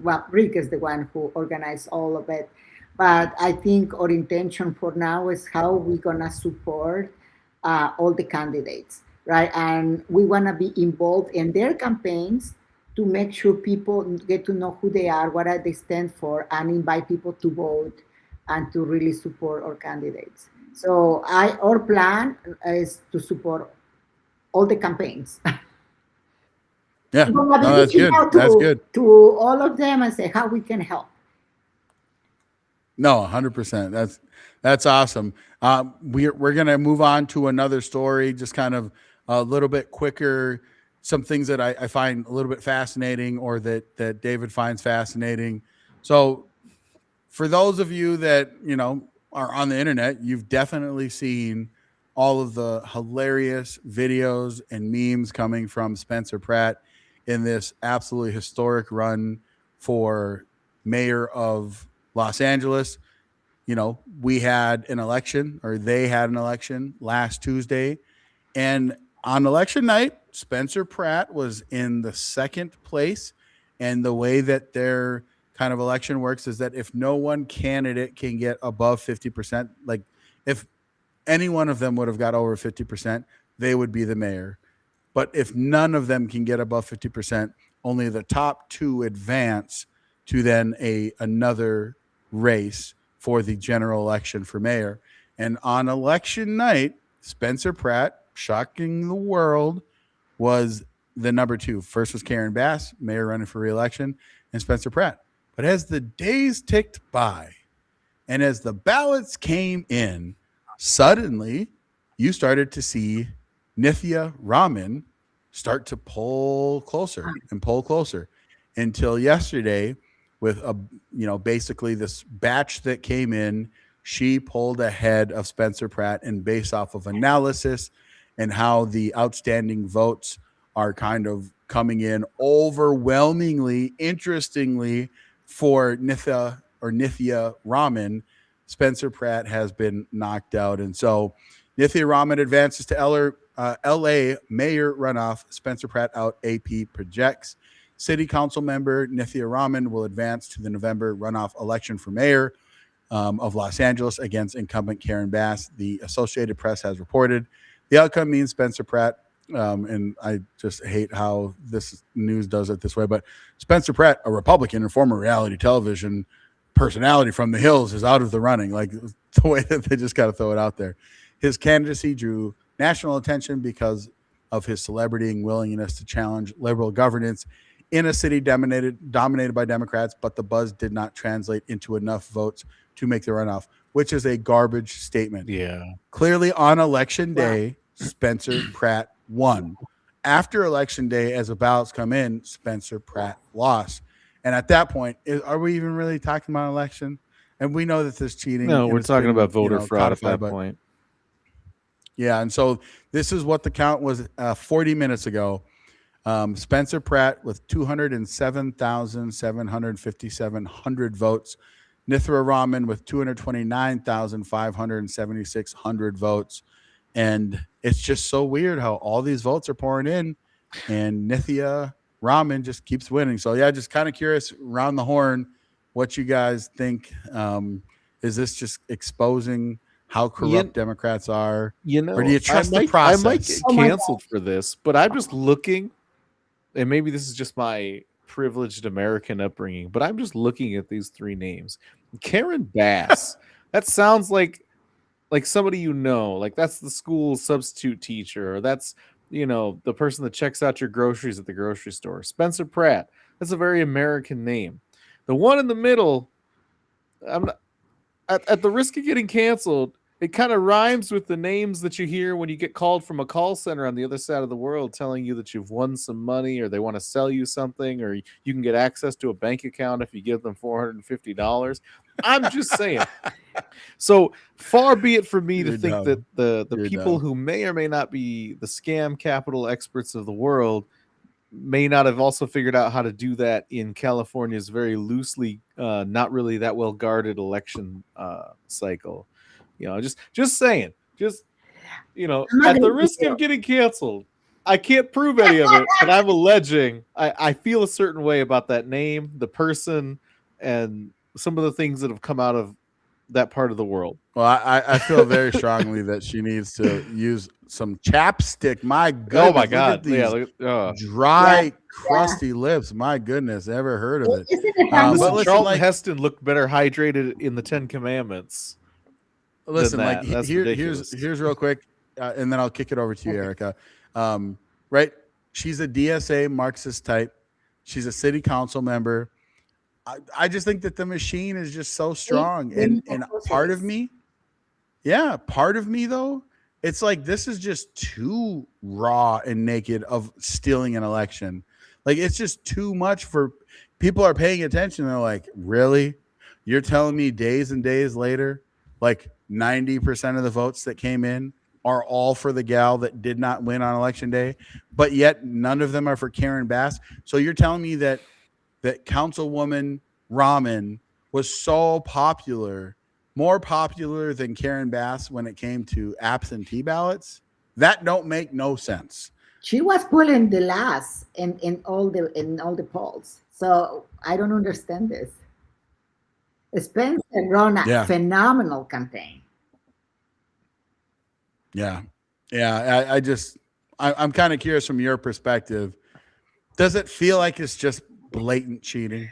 well, Rick is the one who organized all of it. But I think our intention for now is how we're gonna support all the candidates, right? And we wanna be involved in their campaigns to make sure people get to know who they are, what they stand for, and invite people to vote and to really support our candidates. So our plan is to support all the campaigns. Yeah, We're gonna be no, that's reaching good. out That's good. to all of them and say how we can help. No, 100%. That's awesome. We're gonna move on to another story, just kind of a little bit quicker. Some things that I find a little bit fascinating, or that David finds fascinating. So, for those of you that are on the internet, you've definitely seen all of the hilarious videos and memes coming from Spencer Pratt in this absolutely historic run for mayor of Los Angeles. We had an election, or they had an election last Tuesday, and on election night, Spencer Pratt was in the second place. And the way that their kind of election works is that if no one candidate can get above 50%, like if any one of them would have got over 50%, they would be the mayor. But if none of them can get above 50%, only the top two advance to then another race for the general election for mayor. And on election night, Spencer Pratt, shocking the world, was the number two. First was Karen Bass, mayor running for re-election, and Spencer Pratt. But as the days ticked by and as the ballots came in, suddenly you started to see Nithya Raman start to pull closer and pull closer until yesterday with basically this batch that came in, she pulled ahead of Spencer Pratt, and based off of analysis and how the outstanding votes are kind of coming in overwhelmingly, interestingly, for Nithya Raman, Spencer Pratt has been knocked out. And so Nithya Raman advances to LA mayor runoff. Spencer Pratt out, AP projects. City council member Nithya Raman will advance to the November runoff election for mayor of Los Angeles against incumbent Karen Bass. The Associated Press has reported. The outcome means Spencer Pratt, and I just hate how this news does it this way, but Spencer Pratt, a Republican and former reality television personality from the Hills, is out of the running. Like, the way that they just got to throw it out there. His candidacy drew national attention because of his celebrity and willingness to challenge liberal governance in a city dominated by Democrats, but the buzz did not translate into enough votes to make the runoff, which is a garbage statement. Yeah. Clearly on election day, Spencer Pratt won. After election day, as the ballots come in, Spencer Pratt lost. And at that point, are we even really talking about election? And we know that there's cheating. No, we're talking about voter fraud at that point. Yeah, and so this is what the count was 40 minutes ago. Spencer Pratt with 207,757 votes. Nithya Raman with 229,576 votes. And it's just so weird how all these votes are pouring in, and Nithya Raman just keeps winning. So, yeah, just kind of curious, around the horn, what you guys think. Is this just exposing how corrupt Democrats are? Or do you trust the process? I might get canceled for this, but I'm just looking, and maybe this is just my privileged American upbringing, but I'm just looking at these three names. Karen Bass. That sounds like somebody like that's the school substitute teacher, or that's the person that checks out your groceries at the grocery store. Spencer Pratt, that's a very American name. The one in the middle, I'm not, at the risk of getting canceled, it kind of rhymes with the names that you hear when you get called from a call center on the other side of the world telling you that you've won some money, or they want to sell you something, or you can get access to a bank account if you give them $450. I'm just saying. So far be it from me to think that the people who may or may not be the scam capital experts of the world may not have also figured out how to do that in California's very loosely, not really that well guarded election cycle. Just saying, at the risk of getting canceled, I can't prove any of it, but I'm alleging I feel a certain way about that name, the person, and some of the things that have come out of that part of the world. Well, I feel very strongly that she needs to use some chapstick. My goodness. Oh my God. Dry, crusty lips. My goodness. Ever heard of it? Listen, Charlton Heston looked better hydrated in the 10 Commandments. Listen, here's real quick, and then I'll kick it over to you, Erica. Right? She's a DSA Marxist type. She's a city council member. I just think that the machine is just so strong. And part of me though, it's like this is just too raw and naked of stealing an election. Like it's just too much for people are paying attention. They're like, really? You're telling me days and days later, like 90% of the votes that came in are all for the gal that did not win on election day, but yet none of them are for Karen Bass. So you're telling me that Councilwoman Rahman was so popular, more popular than Karen Bass when it came to absentee ballots? That don't make no sense. She was pulling the last in all the polls. So I don't understand this. Spencer run a phenomenal campaign. Yeah. I'm kind of curious from your perspective. Does it feel like it's just blatant cheating?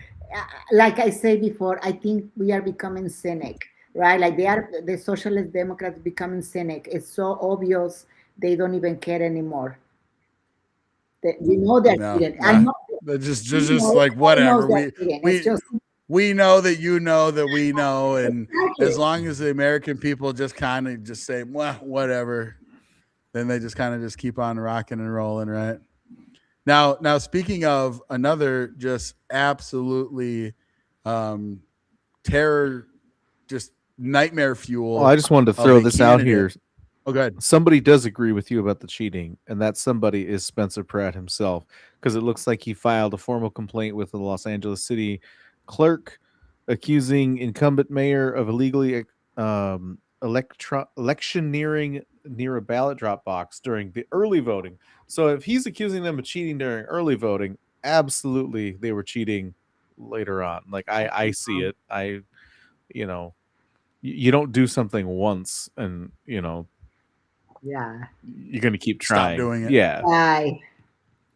Like I said before, I think we are becoming cynic, right? Like the socialist Democrats becoming cynic. It's so obvious they don't even care anymore. They're cheating. They're just like whatever. We know that you know that we know, and as long as the American people just kind of just say, well, whatever, then they just kind of just keep on rocking and rolling, right? Now, speaking of another just absolutely terror, just nightmare fuel. Well, I just wanted to throw this out here. Oh, go ahead. Somebody does agree with you about the cheating, and that somebody is Spencer Pratt himself, because it looks like he filed a formal complaint with the Los Angeles City Clerk accusing incumbent mayor of illegally electioneering near a ballot drop box during the early voting. So if he's accusing them of cheating during early voting, absolutely they were cheating later on. Like I see it. You don't do something once and you're going to keep trying. Stop doing it. Yeah.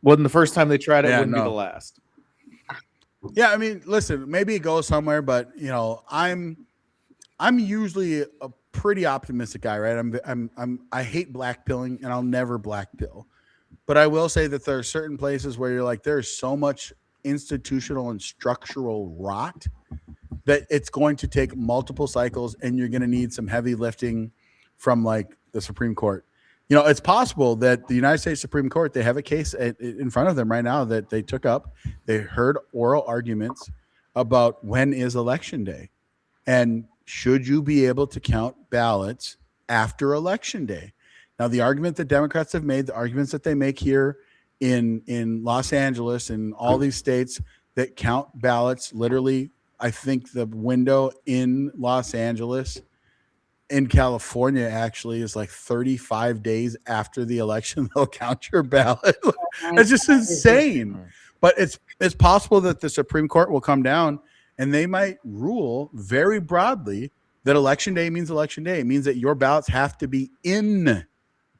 Wasn't the first time they tried it, wouldn't be the last. Yeah, I mean, listen, maybe it goes somewhere, but I'm usually a pretty optimistic guy, right? I hate blackpilling, and I'll never blackpill. But I will say that there are certain places where you're like, there's so much institutional and structural rot that it's going to take multiple cycles, and you're going to need some heavy lifting from like the Supreme Court. It's possible that the United States Supreme Court, they have a case in front of them right now that they took up. They heard oral arguments about when is election day and should you be able to count ballots after election day. Now, the argument that Democrats have made, the arguments that they make here in Los Angeles and all these states that count ballots, literally, I think the window in Los Angeles, in California, actually, is like 35 days after the election, they'll count your ballot. It's just insane. But it's possible that the Supreme Court will come down and they might rule very broadly that election day means election day. It means that your ballots have to be in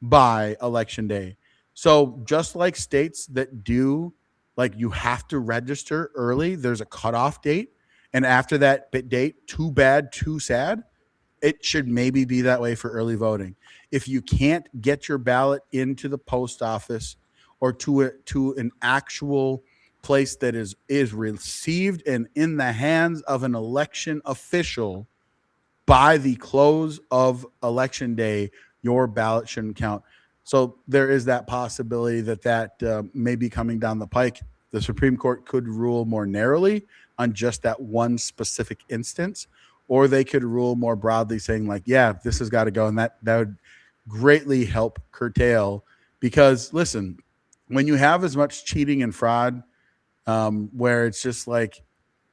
by election day. So just like states that do, like you have to register early, there's a cutoff date. And after that date, too bad, too sad. It should maybe be that way for early voting. If you can't get your ballot into the post office or to an actual place that is received and in the hands of an election official by the close of election day, your ballot shouldn't count. So there is that possibility that may be coming down the pike. The Supreme Court could rule more narrowly on just that one specific instance, or they could rule more broadly saying like, yeah, this has got to go. And that would greatly help curtail, because listen, when you have as much cheating and fraud, where it's just like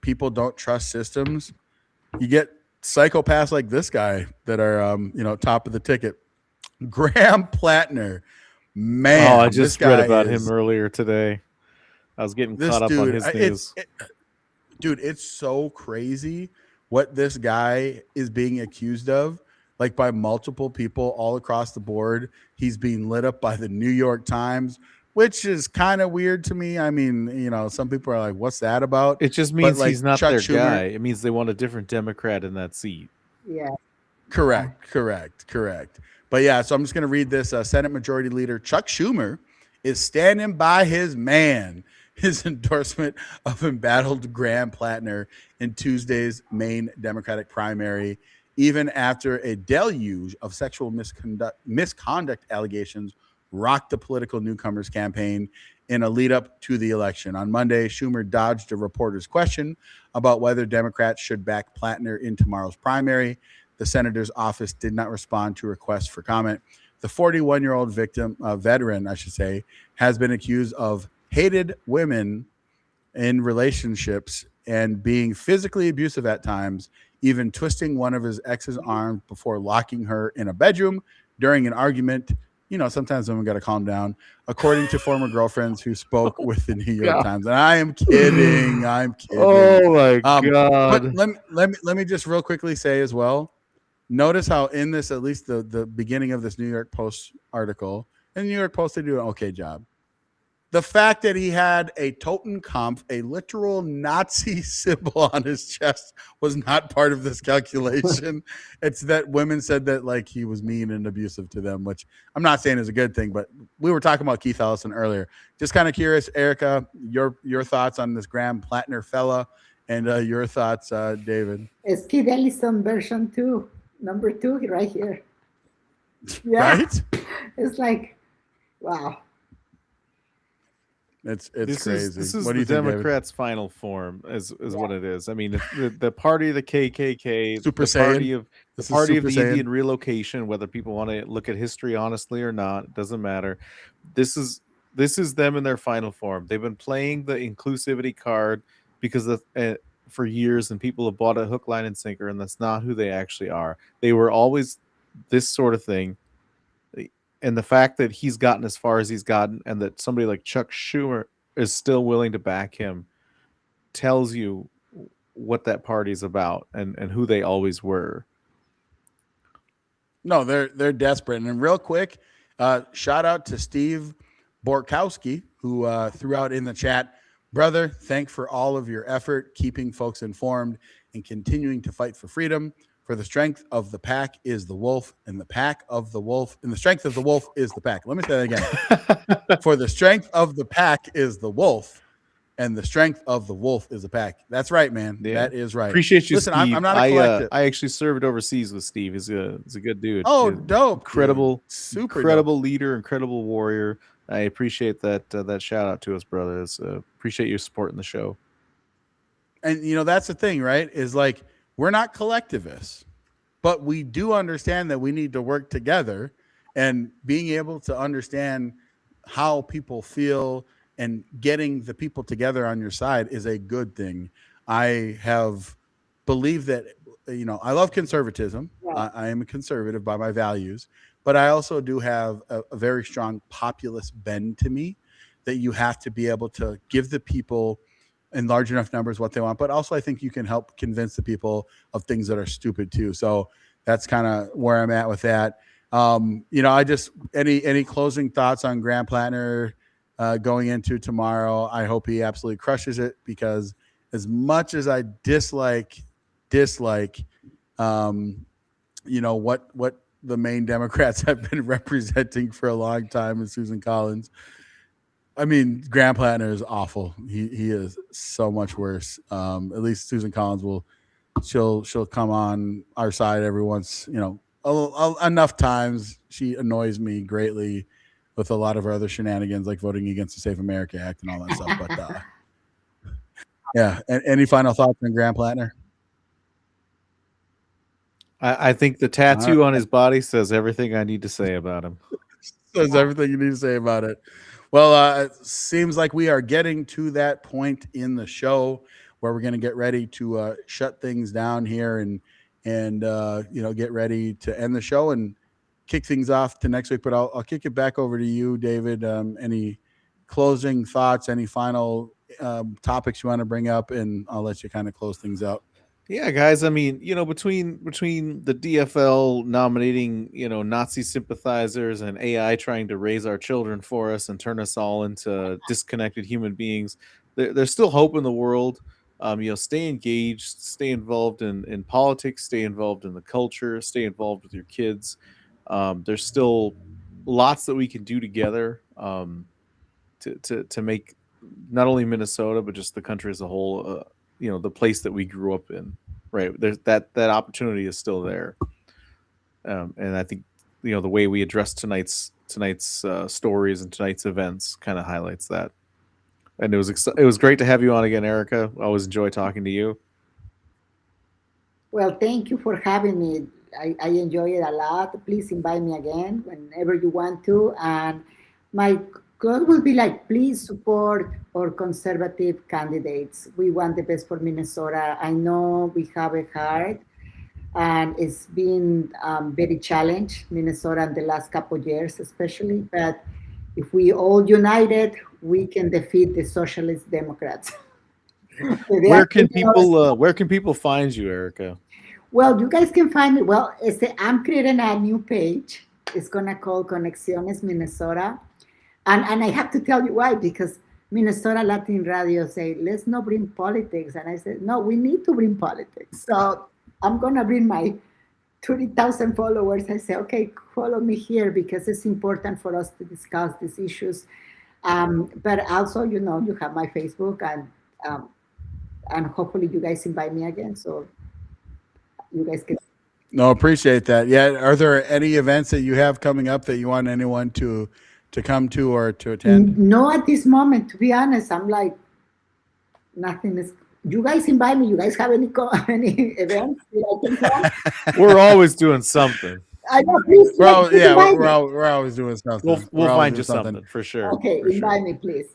people don't trust systems, you get psychopaths like this guy that are, top of the ticket. Graham Plattner, man, I this just guy read about is him earlier today. I was getting this caught up on dude. his news. Dude, it's so crazy what this guy is being accused of, like by multiple people all across the board. He's being lit up by the New York Times, which is kind of weird to me. I mean, some people are like, what's that about? It just means he's not their guy. It means they want a different Democrat in that seat. Yeah. Correct. But yeah, so I'm just going to read this. Senate Majority Leader Chuck Schumer is standing by his man, his endorsement of embattled Graham Plattner in Tuesday's Maine Democratic primary, even after a deluge of sexual misconduct allegations rocked the political newcomers campaign in a lead up to the election. On Monday, Schumer dodged a reporter's question about whether Democrats should back Plattner in tomorrow's primary. The senator's office did not respond to requests for comment. The 41-year-old veteran, has been accused of hated women in relationships and being physically abusive at times, even twisting one of his ex's arms before locking her in a bedroom during an argument. Sometimes women got to calm down, according to former girlfriends who spoke with the New York Times. And I am kidding. Oh my God. But let me just real quickly say as well, notice how in this, at least the beginning of this New York Post article, and the New York Post, they do an okay job. The fact that he had a Totenkampf, a literal Nazi symbol on his chest, was not part of this calculation. It's that women said that like he was mean and abusive to them, which I'm not saying is a good thing, but we were talking about Keith Ellison earlier. Just kind of curious, Erica, your thoughts on this Graham Plattner fella, and your thoughts, David. It's Keith Ellison version 2, number 2 right here. Yeah. Right? It's like, wow. It's crazy. This is the Democrats' final form, is what it is. I mean, the party of the KKK, the party of the Indian relocation. Whether people want to look at history honestly or not, it doesn't matter. This is them in their final form. They've been playing the inclusivity card because for years, and people have bought a hook, line, and sinker, and that's not who they actually are. They were always this sort of thing. And the fact that he's gotten as far as he's gotten, and that somebody like Chuck Schumer is still willing to back him, tells you what that party's about and who they always were. No, they're desperate. And real quick, shout out to Steve Borkowski, who threw out in the chat, brother, thanks for all of your effort, keeping folks informed and continuing to fight for freedom. For the strength of the pack is the wolf, and the strength of the wolf is the pack. Let me say that again. For the strength of the pack is the wolf, and the strength of the wolf is the pack. That's right, man. Yeah. That is right. Appreciate you, Listen, Steve. I'm not a collective. I actually served overseas with Steve. He's a good dude. Oh, dope. Incredible, super incredible leader, incredible warrior. I appreciate that shout out to us, brothers. Appreciate you supporting the show. And, that's the thing, right? Is like, we're not collectivists, but we do understand that we need to work together, and being able to understand how people feel and getting the people together on your side is a good thing. I have believed that, I love conservatism. Yeah. I am a conservative by my values, but I also do have a very strong populist bend to me, that you have to be able to give the people in large enough numbers what they want, but also I think you can help convince the people of things that are stupid too. So that's kind of where I'm at with that. I just, any closing thoughts on Graham Plattner going into tomorrow? I hope he absolutely crushes it, because as much as I dislike, what the Maine Democrats have been representing for a long time in Susan Collins, I mean, Graham Plattner is awful. He is so much worse. At least Susan Collins she'll come on our side every once, enough times. She annoys me greatly with a lot of her other shenanigans, like voting against the Safe America Act and all that stuff. But yeah. Any final thoughts on Graham Plattner? I think the tattoo on his body says everything I need to say about him. Says everything you need to say about it. Well, it seems like we are getting to that point in the show where we're going to get ready to shut things down here and get ready to end the show and kick things off to next week. But I'll kick it back over to you, David. Any closing thoughts? Any final topics you want to bring up? And I'll let you kind of close things out. Yeah, guys. I mean, between the DFL nominating, Nazi sympathizers and AI trying to raise our children for us and turn us all into disconnected human beings, there's still hope in the world. Stay engaged, stay involved in politics, stay involved in the culture, stay involved with your kids. There's still lots that we can do together to make not only Minnesota but just the country as a whole. The place that we grew up in, right? There's that opportunity is still there, and I think the way we address tonight's stories and tonight's events kind of highlights that. And it was great to have you on again, Erica. I always enjoy talking to you. Well, thank you for having me. I enjoy it a lot. Please invite me again whenever you want to. And my quote will be like, please support our conservative candidates. We want the best for Minnesota. I know we have it hard and it's been very challenged, Minnesota, in the last couple of years especially. But if we all united, we can defeat the socialist Democrats. Where can people find you, Erica? Well, you guys can find me. Well, I'm creating a new page. It's gonna call Conexiones Minnesota, and I have to tell you why, because Minnesota Latin Radio say let's not bring politics, and I said no, we need to bring politics. So I'm gonna bring my 30,000 followers. I say okay, follow me here because it's important for us to discuss these issues. But also, you have my Facebook, and hopefully you guys invite me again. So you guys can. No, appreciate that. Yeah. Are there any events that you have coming up that you want anyone to come to or to attend? No, at this moment, to be honest, I'm like, nothing is. You guys invite me. You guys have any events that I can come? We're always doing something. I know, please. We're always doing something. We'll find you something for sure. Okay, invite me, please.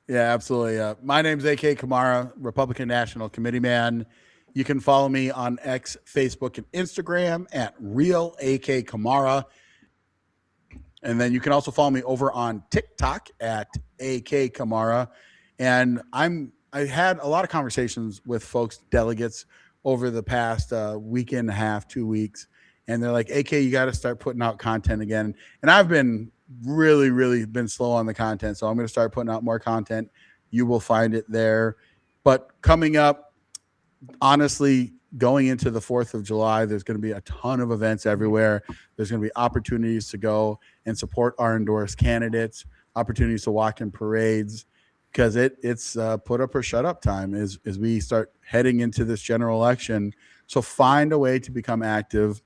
Yeah, absolutely. My name's A.K. Kamara, Republican National Committee man. You can follow me on X, Facebook, and Instagram at Real A.K. Kamara. And then you can also follow me over on TikTok at A.K. Kamara. And I had a lot of conversations with folks, delegates, over the past week and a half, 2 weeks. And they're like, AK, you got to start putting out content again. And I've been really, really been slow on the content. So I'm going to start putting out more content. You will find it there. But coming up, honestly, going into the 4th of July, there's going to be a ton of events everywhere. There's going to be opportunities to go and support our endorsed candidates, opportunities to walk in parades, because it's put up or shut up time as we start heading into this general election. So find a way to become active.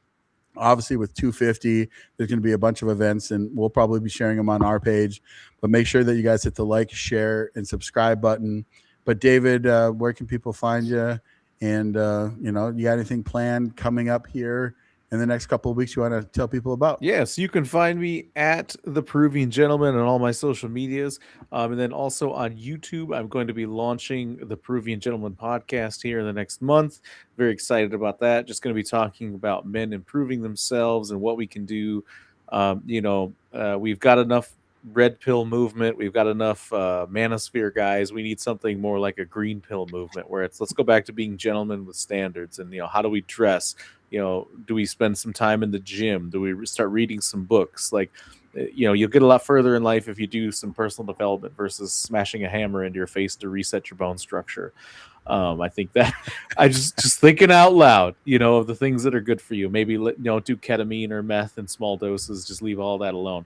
Obviously, with 250, there's going to be a bunch of events, and we'll probably be sharing them on our page. But make sure that you guys hit the like, share, and subscribe button. But David, where can people find you? And you got anything planned coming up here in the next couple of weeks you want to tell people about? Yes, you can find me at The Peruvian Gentleman on all my social medias. And then also on YouTube, I'm going to be launching the Peruvian Gentleman podcast here in the next month. Very excited about that. Just going to be talking about men improving themselves and what we can do. We've got enough red pill movement. We've got enough manosphere guys. We need something more like a green pill movement where it's let's go back to being gentlemen with standards. And, how do we dress? Do we spend some time in the gym? Do we start reading some books? Like, you'll get a lot further in life if you do some personal development versus smashing a hammer into your face to reset your bone structure. I think that I just thinking out loud, of the things that are good for you. Maybe do ketamine or meth in small doses. Just leave all that alone.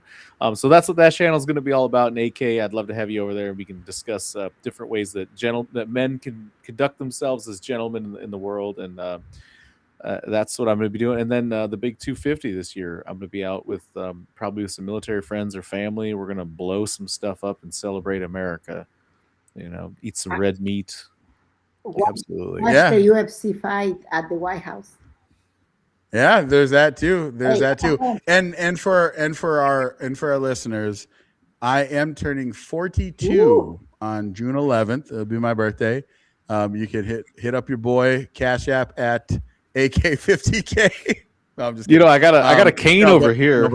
So that's what that channel is going to be all about. And AK, I'd love to have you over there, and we can discuss different ways that men can conduct themselves as gentlemen in the world. And that's what I'm going to be doing. And then the big 250 this year, I'm going to be out with probably with some military friends or family. We're going to blow some stuff up and celebrate America. Eat some red meat. Absolutely. Watch the UFC fight at the White House. Yeah, there's that too. And for our listeners, I am turning 42 on June 11th. It'll be my birthday. You can hit up your boy Cash App at AK50K. No, I'm just kidding. I got a cane over here.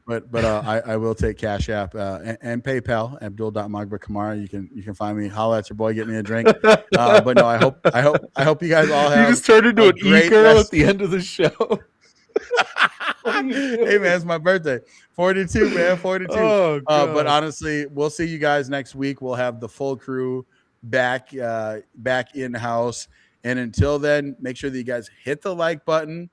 But I will take Cash App and PayPal, Abdul.Magba-Kamara. You can find me, holla at your boy, get me a drink. But no, I hope you guys all have. You just turned into an e-girl at the end of the show. Hey man, it's my birthday. 42, man, 42. Oh, but honestly, we'll see you guys next week. We'll have the full crew back in house. And until then, make sure that you guys hit the like button,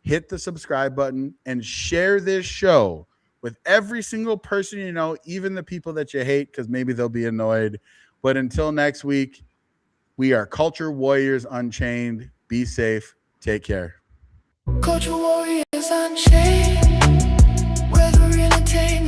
hit the subscribe button, and share this show with every single person you know, even the people that you hate, because maybe they'll be annoyed. But until next week, we are Culture Warriors Unchained. Be safe. Take care. Culture Warriors Unchained, where the real entertainment